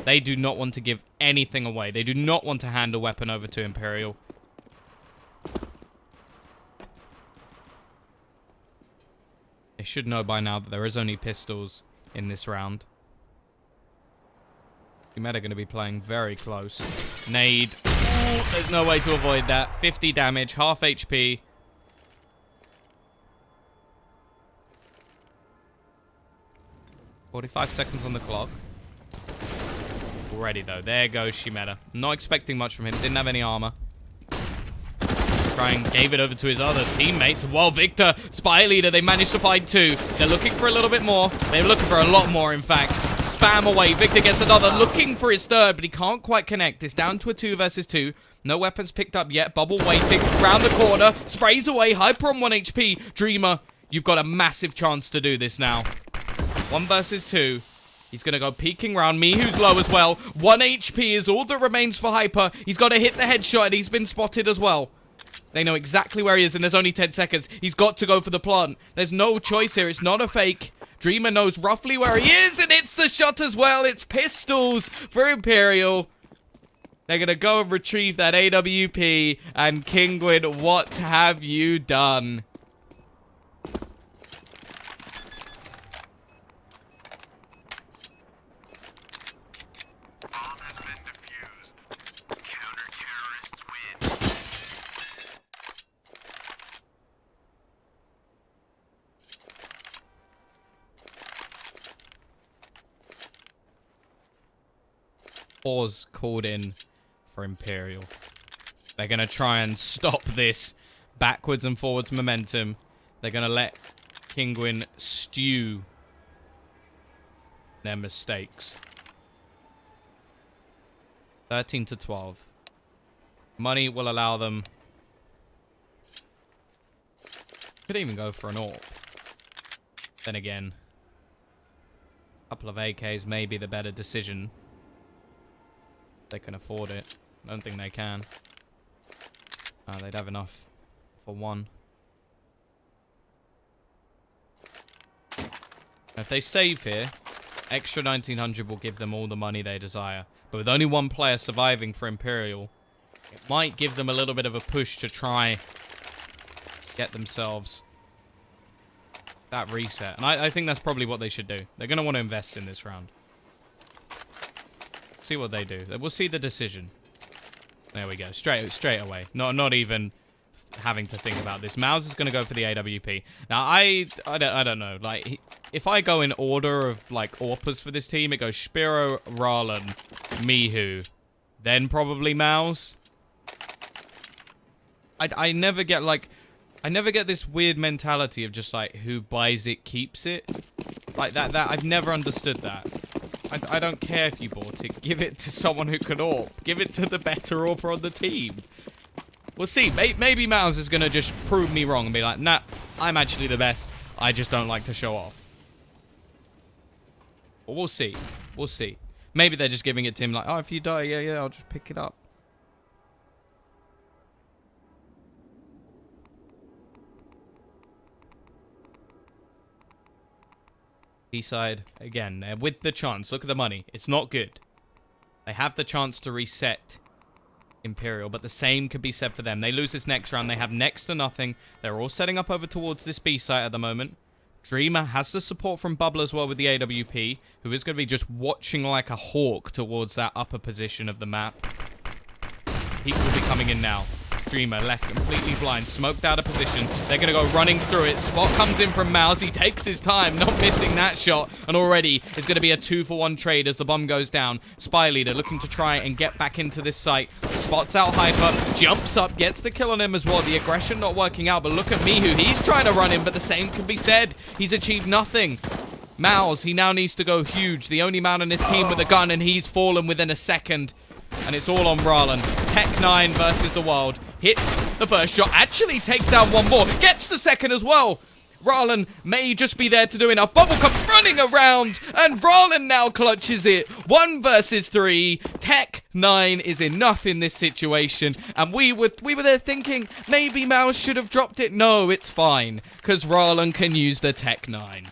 They do not want to give anything away. They do not want to hand a weapon over to Imperial. They should know by now that there is only pistols in this round. Humeta going to be playing very close. Nade. Ooh, there's no way to avoid that. 50 damage, half HP. "45 seconds on the clock." Already, though. There goes Humeta. Not expecting much from him. Didn't have any armor. Trying, gave it over to his other teammates. While Victor, Spy Leader, they managed to find 2. They're looking for a little bit more. They're looking for a lot more, in fact. Spam away. Victor gets another. Looking for his 3rd, but he can't quite connect. It's down to a 2 versus 2. No weapons picked up yet. Bubble waiting. Round the corner. Sprays away. Hyper on 1 HP. Dreamer, you've got a massive chance to do this now. 1 versus 2. He's going to go peeking round. Mihu's low as well. 1 HP is all that remains for Hyper. He's got to hit the headshot, and he's been spotted as well. They know exactly where he is, and there's only 10 seconds. He's got to go for the plant. There's no choice here. It's not a fake. Dreamer knows roughly where he is, and it's the shot as well. It's pistols for Imperial. They're going to go and retrieve that AWP. And Kinguin, what have you done? Pause called in for Imperial. They're going to try and stop this backwards and forwards momentum. They're going to let Kinguin stew their mistakes. 13 to 12. Money will allow them. Could even go for an AWP. Then again, a couple of AKs may be the better decision. They can afford it. I don't think they can. They'd have enough for 1. If they save here, extra 1900 will give them all the money they desire. But with only 1 player surviving for Imperial, it might give them a little bit of a push to try get themselves that reset. And I think that's probably what they should do. They're going to want to invest in this round. See what they do. We'll see the decision. There we go. Straight away. Not even having to think about this. Mouse is going to go for the AWP. Now, I don't know. Like, if I go in order of, like, AWPers for this team, it goes Spiro, Ralan, Mihu, then probably Mouse. I never get, like... I never get this weird mentality of just, like, who buys it keeps it. Like, that I've never understood that. I don't care if you bought it. Give it to someone who can AWP. Give it to the better AWPer on the team. We'll see. Maybe Mouse is going to just prove me wrong and be like, nah, I'm actually the best. I just don't like to show off. But we'll see. We'll see. Maybe they're just giving it to him like, oh, if you die, yeah, I'll just pick it up. B-side, again, with the chance. Look at the money. It's not good. They have the chance to reset Imperial, but the same could be said for them. They lose this next round. They have next to nothing. They're all setting up over towards this B-site at the moment. Dreamer has the support from Bubble as well with the AWP, who is going to be just watching like a hawk towards that upper position of the map. He will be coming in now. Dreamer left completely blind, smoked out of position. They're going to go running through it. Spot comes in from Mouse. He takes his time, not missing that shot. And already it's going to be a 2-for-1 trade as the bomb goes down. Spy Leader looking to try and get back into this site. Spots out Hyper, jumps up, gets the kill on him as well. The aggression not working out, but look at Mihu. He's trying to run in, but the same can be said. He's achieved nothing. Mouse, he now needs to go huge. The only man on his team with a gun, and he's fallen within a second. And it's all on Ralan. Tech 9 versus the Wild. Hits the first shot. Actually takes down one more. Gets the second as well. Rarlan may just be there to do enough. Bubble comes running around, and Rarlan now clutches it. 1 versus 3. Tech 9 is enough in this situation, and we were there thinking maybe Mouse should have dropped it. No, it's fine, because Rarlan can use the Tech 9.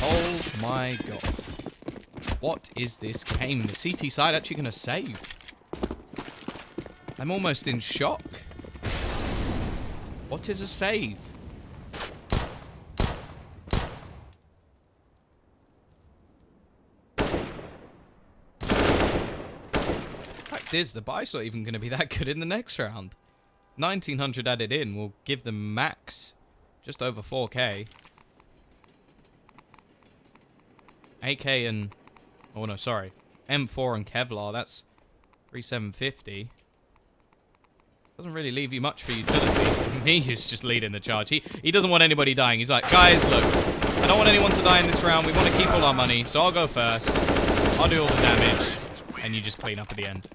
Oh my god. What is this game? The CT side actually going to save? I'm almost in shock. What is a save? Fact is, the buy's not even going to be that good in the next round. 1900 added in will give them max just over 4k. AK and... oh no, sorry. M4 and Kevlar, that's 3750. Doesn't really leave you much for utility. Mihu's just leading the charge. He doesn't want anybody dying. He's like, guys, look, I don't want anyone to die in this round. We want to keep all our money, so I'll go first. I'll do all the damage, and you just clean up at the end.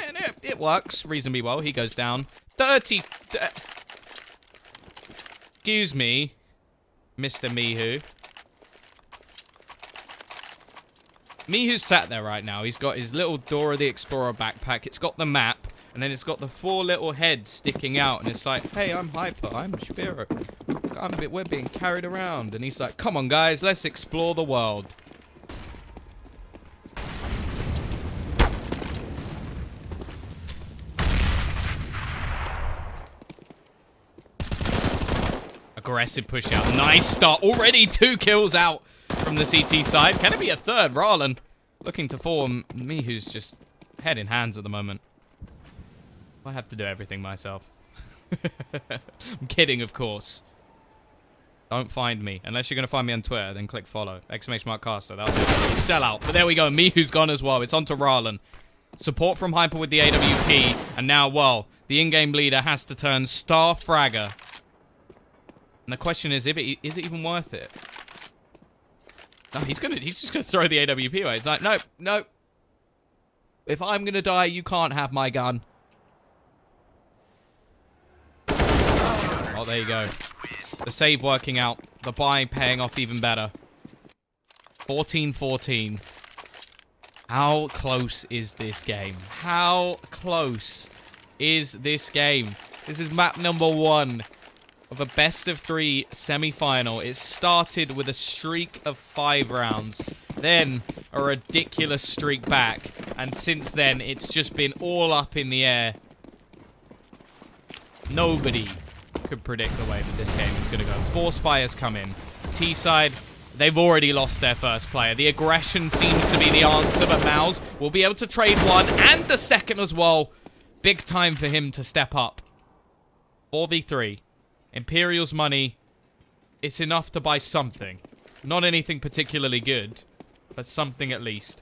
And it works reasonably well. He goes down. 30... excuse me, Mr. Mihu. Mihu's sat there right now. He's got his little Dora the Explorer backpack. It's got the map, and then it's got the 4 little heads sticking out, and it's like, hey, I'm Hyper, I'm Spiro. We're being carried around. And he's like, come on, guys, let's explore the world. Aggressive push out. Nice start. Already 2 kills out from the CT side. Can it be a third? Rarlan looking to form. Mihu's just head in hands at the moment. I have to do everything myself. I'm kidding, of course. Don't find me. Unless you're going to find me on Twitter, then click follow. !caster. That'll do it. Sell out. But there we go. Mihu's gone as well. It's on to Rarlan. Support from Hyper with the AWP. And now, well, the in-game leader has to turn Star Fragger. And the question is it even worth it? No, he's just gonna throw the AWP away. It's like, nope, nope. If I'm gonna die, you can't have my gun. Oh, there you go. The save working out. The buy paying off even better. 14-14. How close is this game? How close is this game? This is map number 1 of a best-of-3 semi-final. It started with a streak of 5 rounds, then a ridiculous streak back, and since then, it's just been all up in the air. Nobody could predict the way that this game is going to go. 4 Spires come in. T-side, they've already lost their first player. The aggression seems to be the answer, but Mouse will be able to trade 1 and the second as well. Big time for him to step up. 4v3. Imperial's money, it's enough to buy something. Not anything particularly good, but something at least.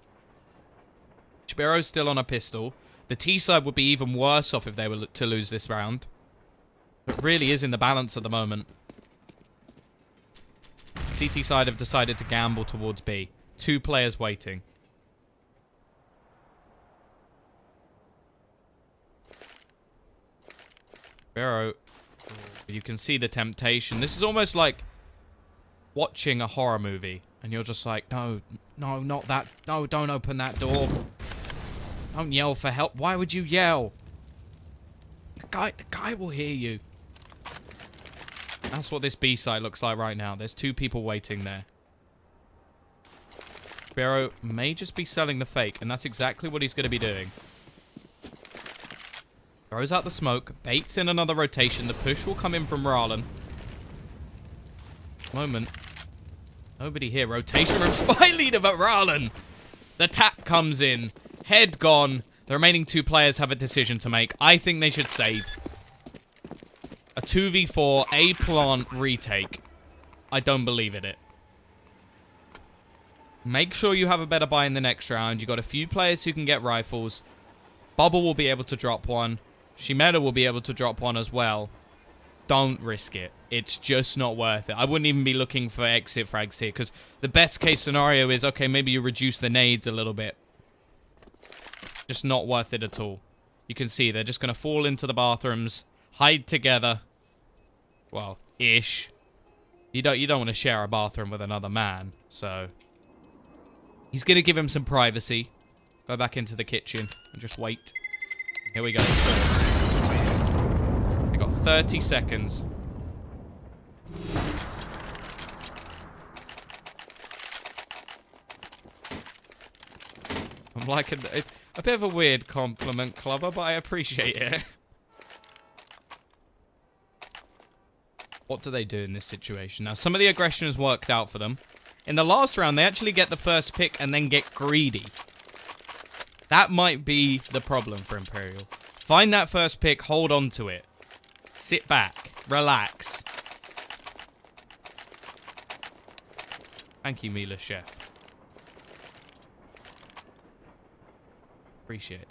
Spiro's still on a pistol. The T-side would be even worse off if they were to lose this round. It really is in the balance at the moment. CT side have decided to gamble towards B. 2 players waiting. Spiro... you can see the temptation. This is almost like watching a horror movie. And you're just like, no, no, not that. No, don't open that door. Don't yell for help. Why would you yell? The guy will hear you. That's what this B side looks like right now. There's 2 people waiting there. Spiro may just be selling the fake. And that's exactly what he's going to be doing. Throws out the smoke, baits in another rotation. The push will come in from Rarlan. Moment. Nobody here. Rotation from Spy Leader, but Rarlan. The tap comes in. Head gone. The remaining 2 players have a decision to make. I think they should save. A 2v4 A-plant retake. I don't believe in it. Make sure you have a better buy in the next round. You've got a few players who can get rifles. Bubble will be able to drop one. Shimeda will be able to drop one as well. Don't risk it. It's just not worth it. I wouldn't even be looking for exit frags here, because the best case scenario is, okay, maybe you reduce the nades a little bit. Just not worth it at all. You can see they're just going to fall into the bathrooms, hide together. Well, ish. You don't want to share a bathroom with another man, so he's going to give him some privacy. Go back into the kitchen and just wait. Here we go. They got 30 seconds. I'm liking a bit of a weird compliment, Clubber, but I appreciate it. What do they do in this situation? Now, some of the aggression has worked out for them. In the last round, they actually get the first pick and then get greedy. That might be the problem for Imperial. Find that first pick, hold on to it. Sit back, relax. Thank you, Mila Chef. Appreciate it.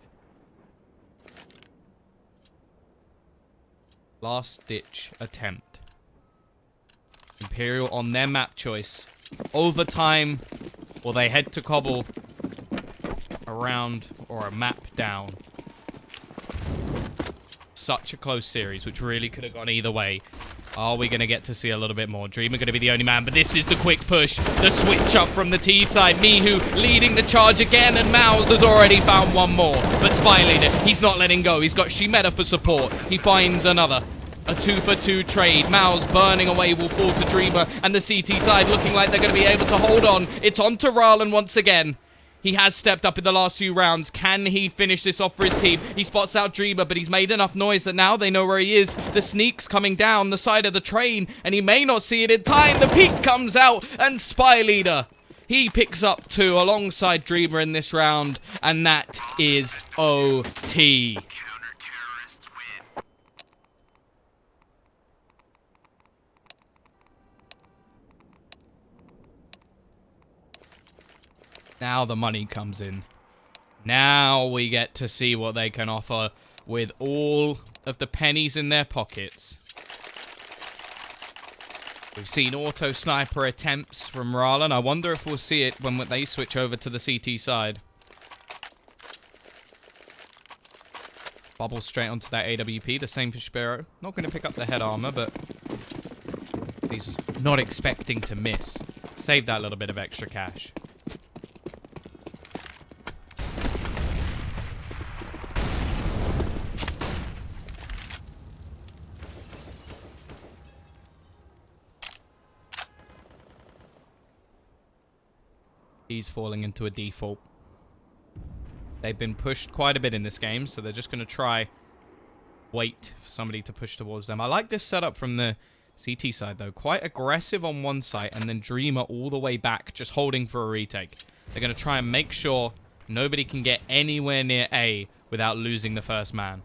Last ditch attempt. Imperial on their map choice. Overtime, or they head to cobble around or a map down. Such a close series, which really could have gone either way. Are we going to get to see a little bit more? Dreamer going to be the only man, but this is the quick push. The switch up from the T side. Mihu leading the charge again, and Mouse has already found one more. But Spy Leader, he's not letting go. He's got Shimeta for support. He finds another. A 2-for-2 trade. Mouse burning away will fall to Dreamer, and the CT side looking like they're going to be able to hold on. It's on to Rarlan once again. He has stepped up in the last few rounds. Can he finish this off for his team? He spots out Dreamer, but he's made enough noise that now they know where he is. The sneak's coming down the side of the train, and he may not see it in time. The peak comes out, and Spy Leader, he picks up 2 alongside Dreamer in this round, and that is OT. Now the money comes in. Now we get to see what they can offer with all of the pennies in their pockets. We've seen auto sniper attempts from Rarlan. I wonder if we'll see it when they switch over to the CT side. Bubble straight onto that AWP. The same for Sparrow. Not going to pick up the head armor, but he's not expecting to miss. Save that little bit of extra cash. He's falling into a default. They've been pushed quite a bit in this game, so they're just going to try wait for somebody to push towards them. I like this setup from the CT side, though. Quite aggressive on one side, and then Dreamer all the way back, just holding for a retake. They're going to try and make sure nobody can get anywhere near A without losing the first man.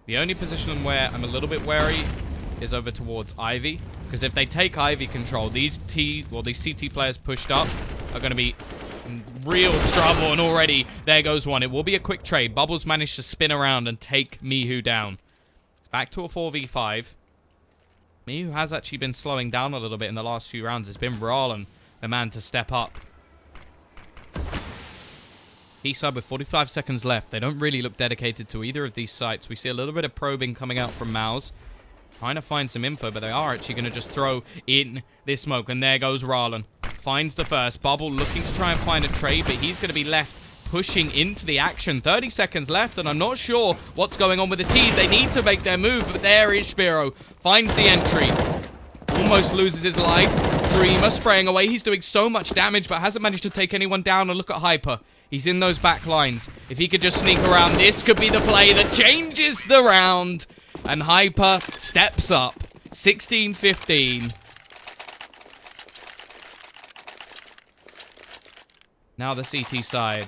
The only position where I'm a little bit wary is over towards Ivy, because if they take Ivy control, these CT players pushed up are going to be in real trouble, and already there goes one. It will be a quick trade. Bubbles managed to spin around and take Mihu down. It's back to a 4v5. Mihu has actually been slowing down a little bit in the last few rounds. It's been Rarlan, the man to step up. T-side with 45 seconds left. They don't really look dedicated to either of these sites. We see a little bit of probing coming out from Mouse. Trying to find some info, but they are actually going to just throw in this smoke. And there goes Rarlan. Finds the first. Bubble looking to try and find a trade, but he's going to be left pushing into the action. 30 seconds left, and I'm not sure what's going on with the T's. They need to make their move, but there is Spiro. Finds the entry. Almost loses his life. Dreamer spraying away. He's doing so much damage, but hasn't managed to take anyone down. And look at Hyper. He's in those back lines. If he could just sneak around, this could be the play that changes the round. And Hyper steps up. 16-15. Now the CT side.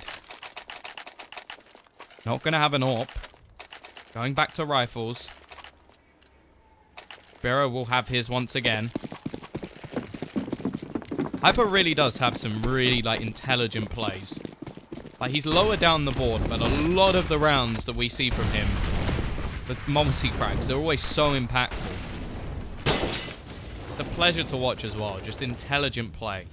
Not going to have an AWP. Going back to rifles. Spiro will have his once again. Hyper really does have some really, intelligent plays. He's lower down the board, but a lot of the rounds that we see from him, the multi-frags, they're always so impactful. It's a pleasure to watch as well. Just intelligent play.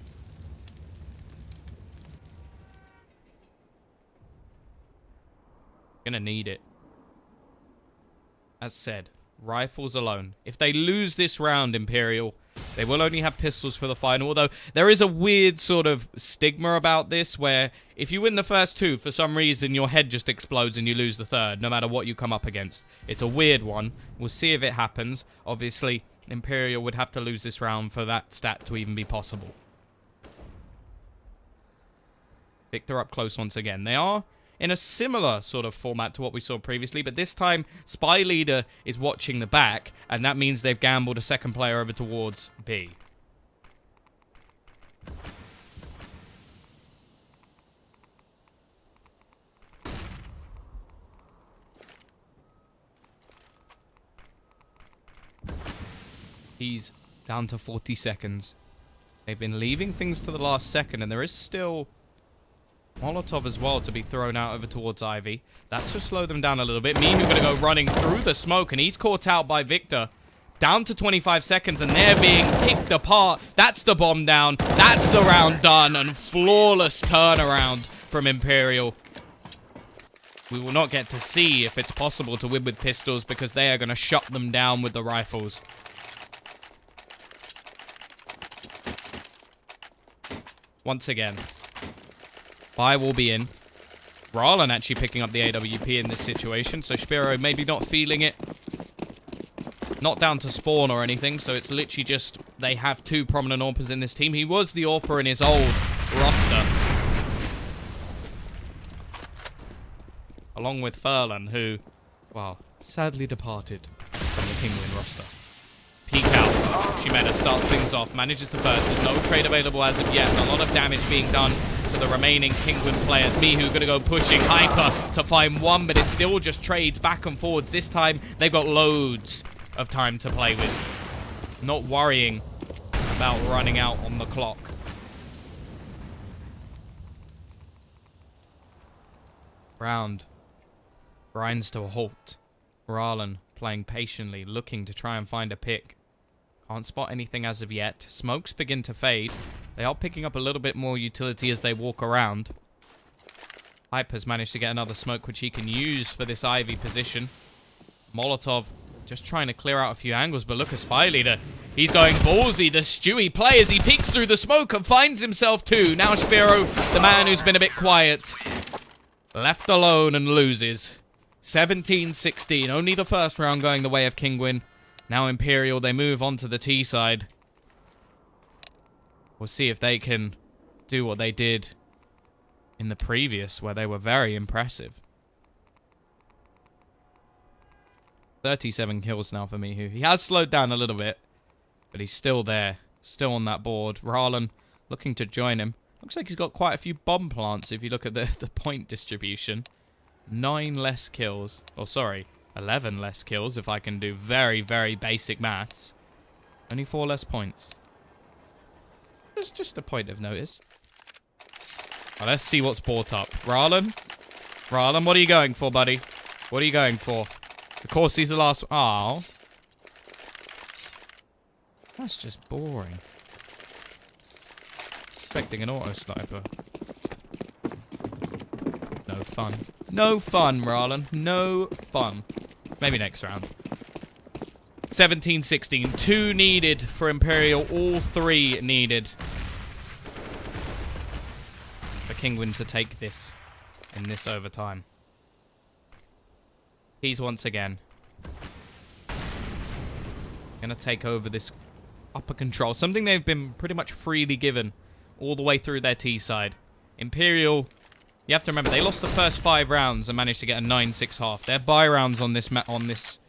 Gonna need it. As said, rifles alone. If they lose this round, Imperial, they will only have pistols for the final. Although, there is a weird sort of stigma about this, where if you win the first two, for some reason, your head just explodes and you lose the third, no matter what you come up against. It's a weird one. We'll see if it happens. Obviously, Imperial would have to lose this round for that stat to even be possible. Victor up close once again. They are in a similar sort of format to what we saw previously, but this time, Spy Leader is watching the back, and that means they've gambled a second player over towards B. He's down to 40 seconds. They've been leaving things to the last second, and there is still Molotov as well to be thrown out over towards Ivy. That's just slowed them down a little bit. Mihu going to go running through the smoke, and he's caught out by Victor. Down to 25 seconds, and they're being picked apart. That's the bomb down. That's the round done, and flawless turnaround from Imperial. We will not get to see if it's possible to win with pistols, because they are going to shut them down with the rifles. Once again, Spy will be in. Rallen actually picking up the AWP in this situation, so Spiro maybe not feeling it. Not down to spawn or anything, so it's literally just they have two prominent AWPers in this team. He was the AWPer in his old roster. Along with Furlan, who, well, sadly departed from the Kinguin roster. Peek out. Shimeda starts things off, manages to burst. There's no trade available as of yet, and a lot of damage being done to the remaining Kinguin players. Mihu gonna go pushing Hyper to find one, but it still just trades back and forwards. This time, they've got loads of time to play with. Not worrying about running out on the clock. Round grinds to a halt. Rallen playing patiently, looking to try and find a pick. Can't spot anything as of yet. Smokes begin to fade. They are picking up a little bit more utility as they walk around. Hype has managed to get another smoke, which he can use for this Ivy position. Molotov just trying to clear out a few angles, but look at Spy Leader. He's going ballsy, the Stewie play, as he peeks through the smoke and finds himself two. Now Spiro, the man who's been a bit quiet, left alone and loses. 17-16, only the first round going the way of Kinguin. Now Imperial, they move on to the T side. We'll see if they can do what they did in the previous, where they were very impressive. 37 kills now for Mihu. He has slowed down a little bit, but he's still there. Still on that board. Rallen looking to join him. Looks like he's got quite a few bomb plants if you look at the point distribution. 9 less kills. Oh, sorry. 11 less kills if I can do very, very basic maths. Only 4 less points. It's just a point of notice. Well, let's see what's brought up. Rallen? Rallen, what are you going for, buddy? What are you going for? Of course, he's the last... Oh. That's just boring. Expecting an auto sniper. No fun. No fun, Rallen. No fun. Maybe next round. 17-16. 2 needed for Imperial. All 3 needed for Kinguin to take this in this overtime. He's once again gonna take over this upper control. Something they've been pretty much freely given all the way through their T side. Imperial, you have to remember, they lost the first 5 rounds and managed to get a 9-6 half. Their buy rounds on this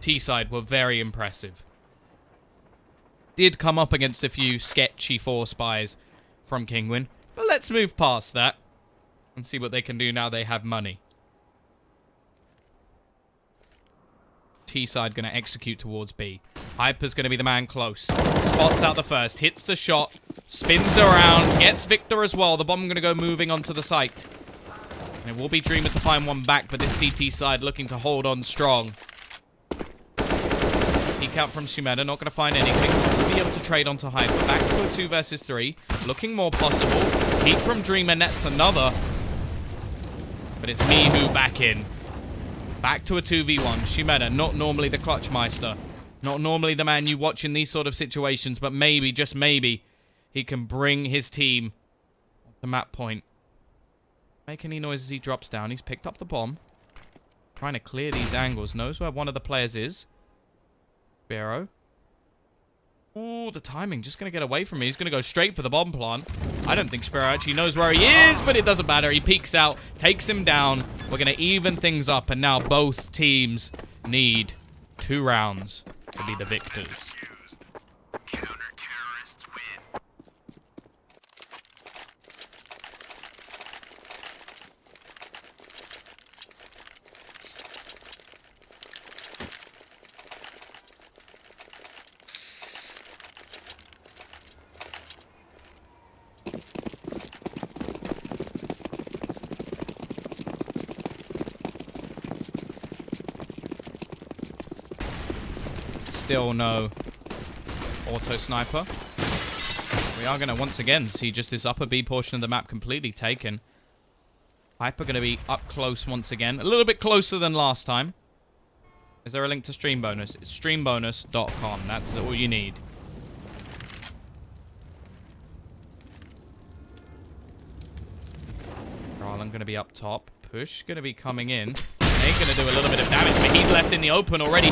T side were very impressive. Did come up against a few sketchy 4 spies from Kinguin, but let's move past that and see what they can do now they have money. T side going to execute towards B. Hyper's going to be the man close. Spots out the first, hits the shot, spins around, gets Victor as well. The bomb going to go moving onto the site. And it will be Dreamer to find one back, but this CT side looking to hold on strong. Peek out from Shimeda, not going to find anything. Will be able to trade onto Hyper. Back to a 2 versus 3. Looking more possible. Peek from Dreamer nets another. But But it's me who back in. Back to a 2v1. Shimeda, not normally the clutch meister. Not normally the man you watch in these sort of situations, but maybe, just maybe, he can bring his team to map point. Make any noise as he drops down. He's picked up the bomb. Trying to clear these angles. Knows where one of the players is. Barrow. Ooh, the timing. Just going to get away from me. He's going to go straight for the bomb plant. I don't think Sparrow actually knows where he is, but it doesn't matter. He peeks out, takes him down. We're going to even things up, and now both teams need 2 rounds to be the victors. Still no auto sniper. We are going to once again see just this upper B portion of the map completely taken. Hyper going to be up close once again. A little bit closer than last time. Is there a link to stream bonus? It's streambonus.com. That's all you need. Garland going to be up top. Push going to be coming in. Ain't going to do a little bit of damage, but he's left in the open already.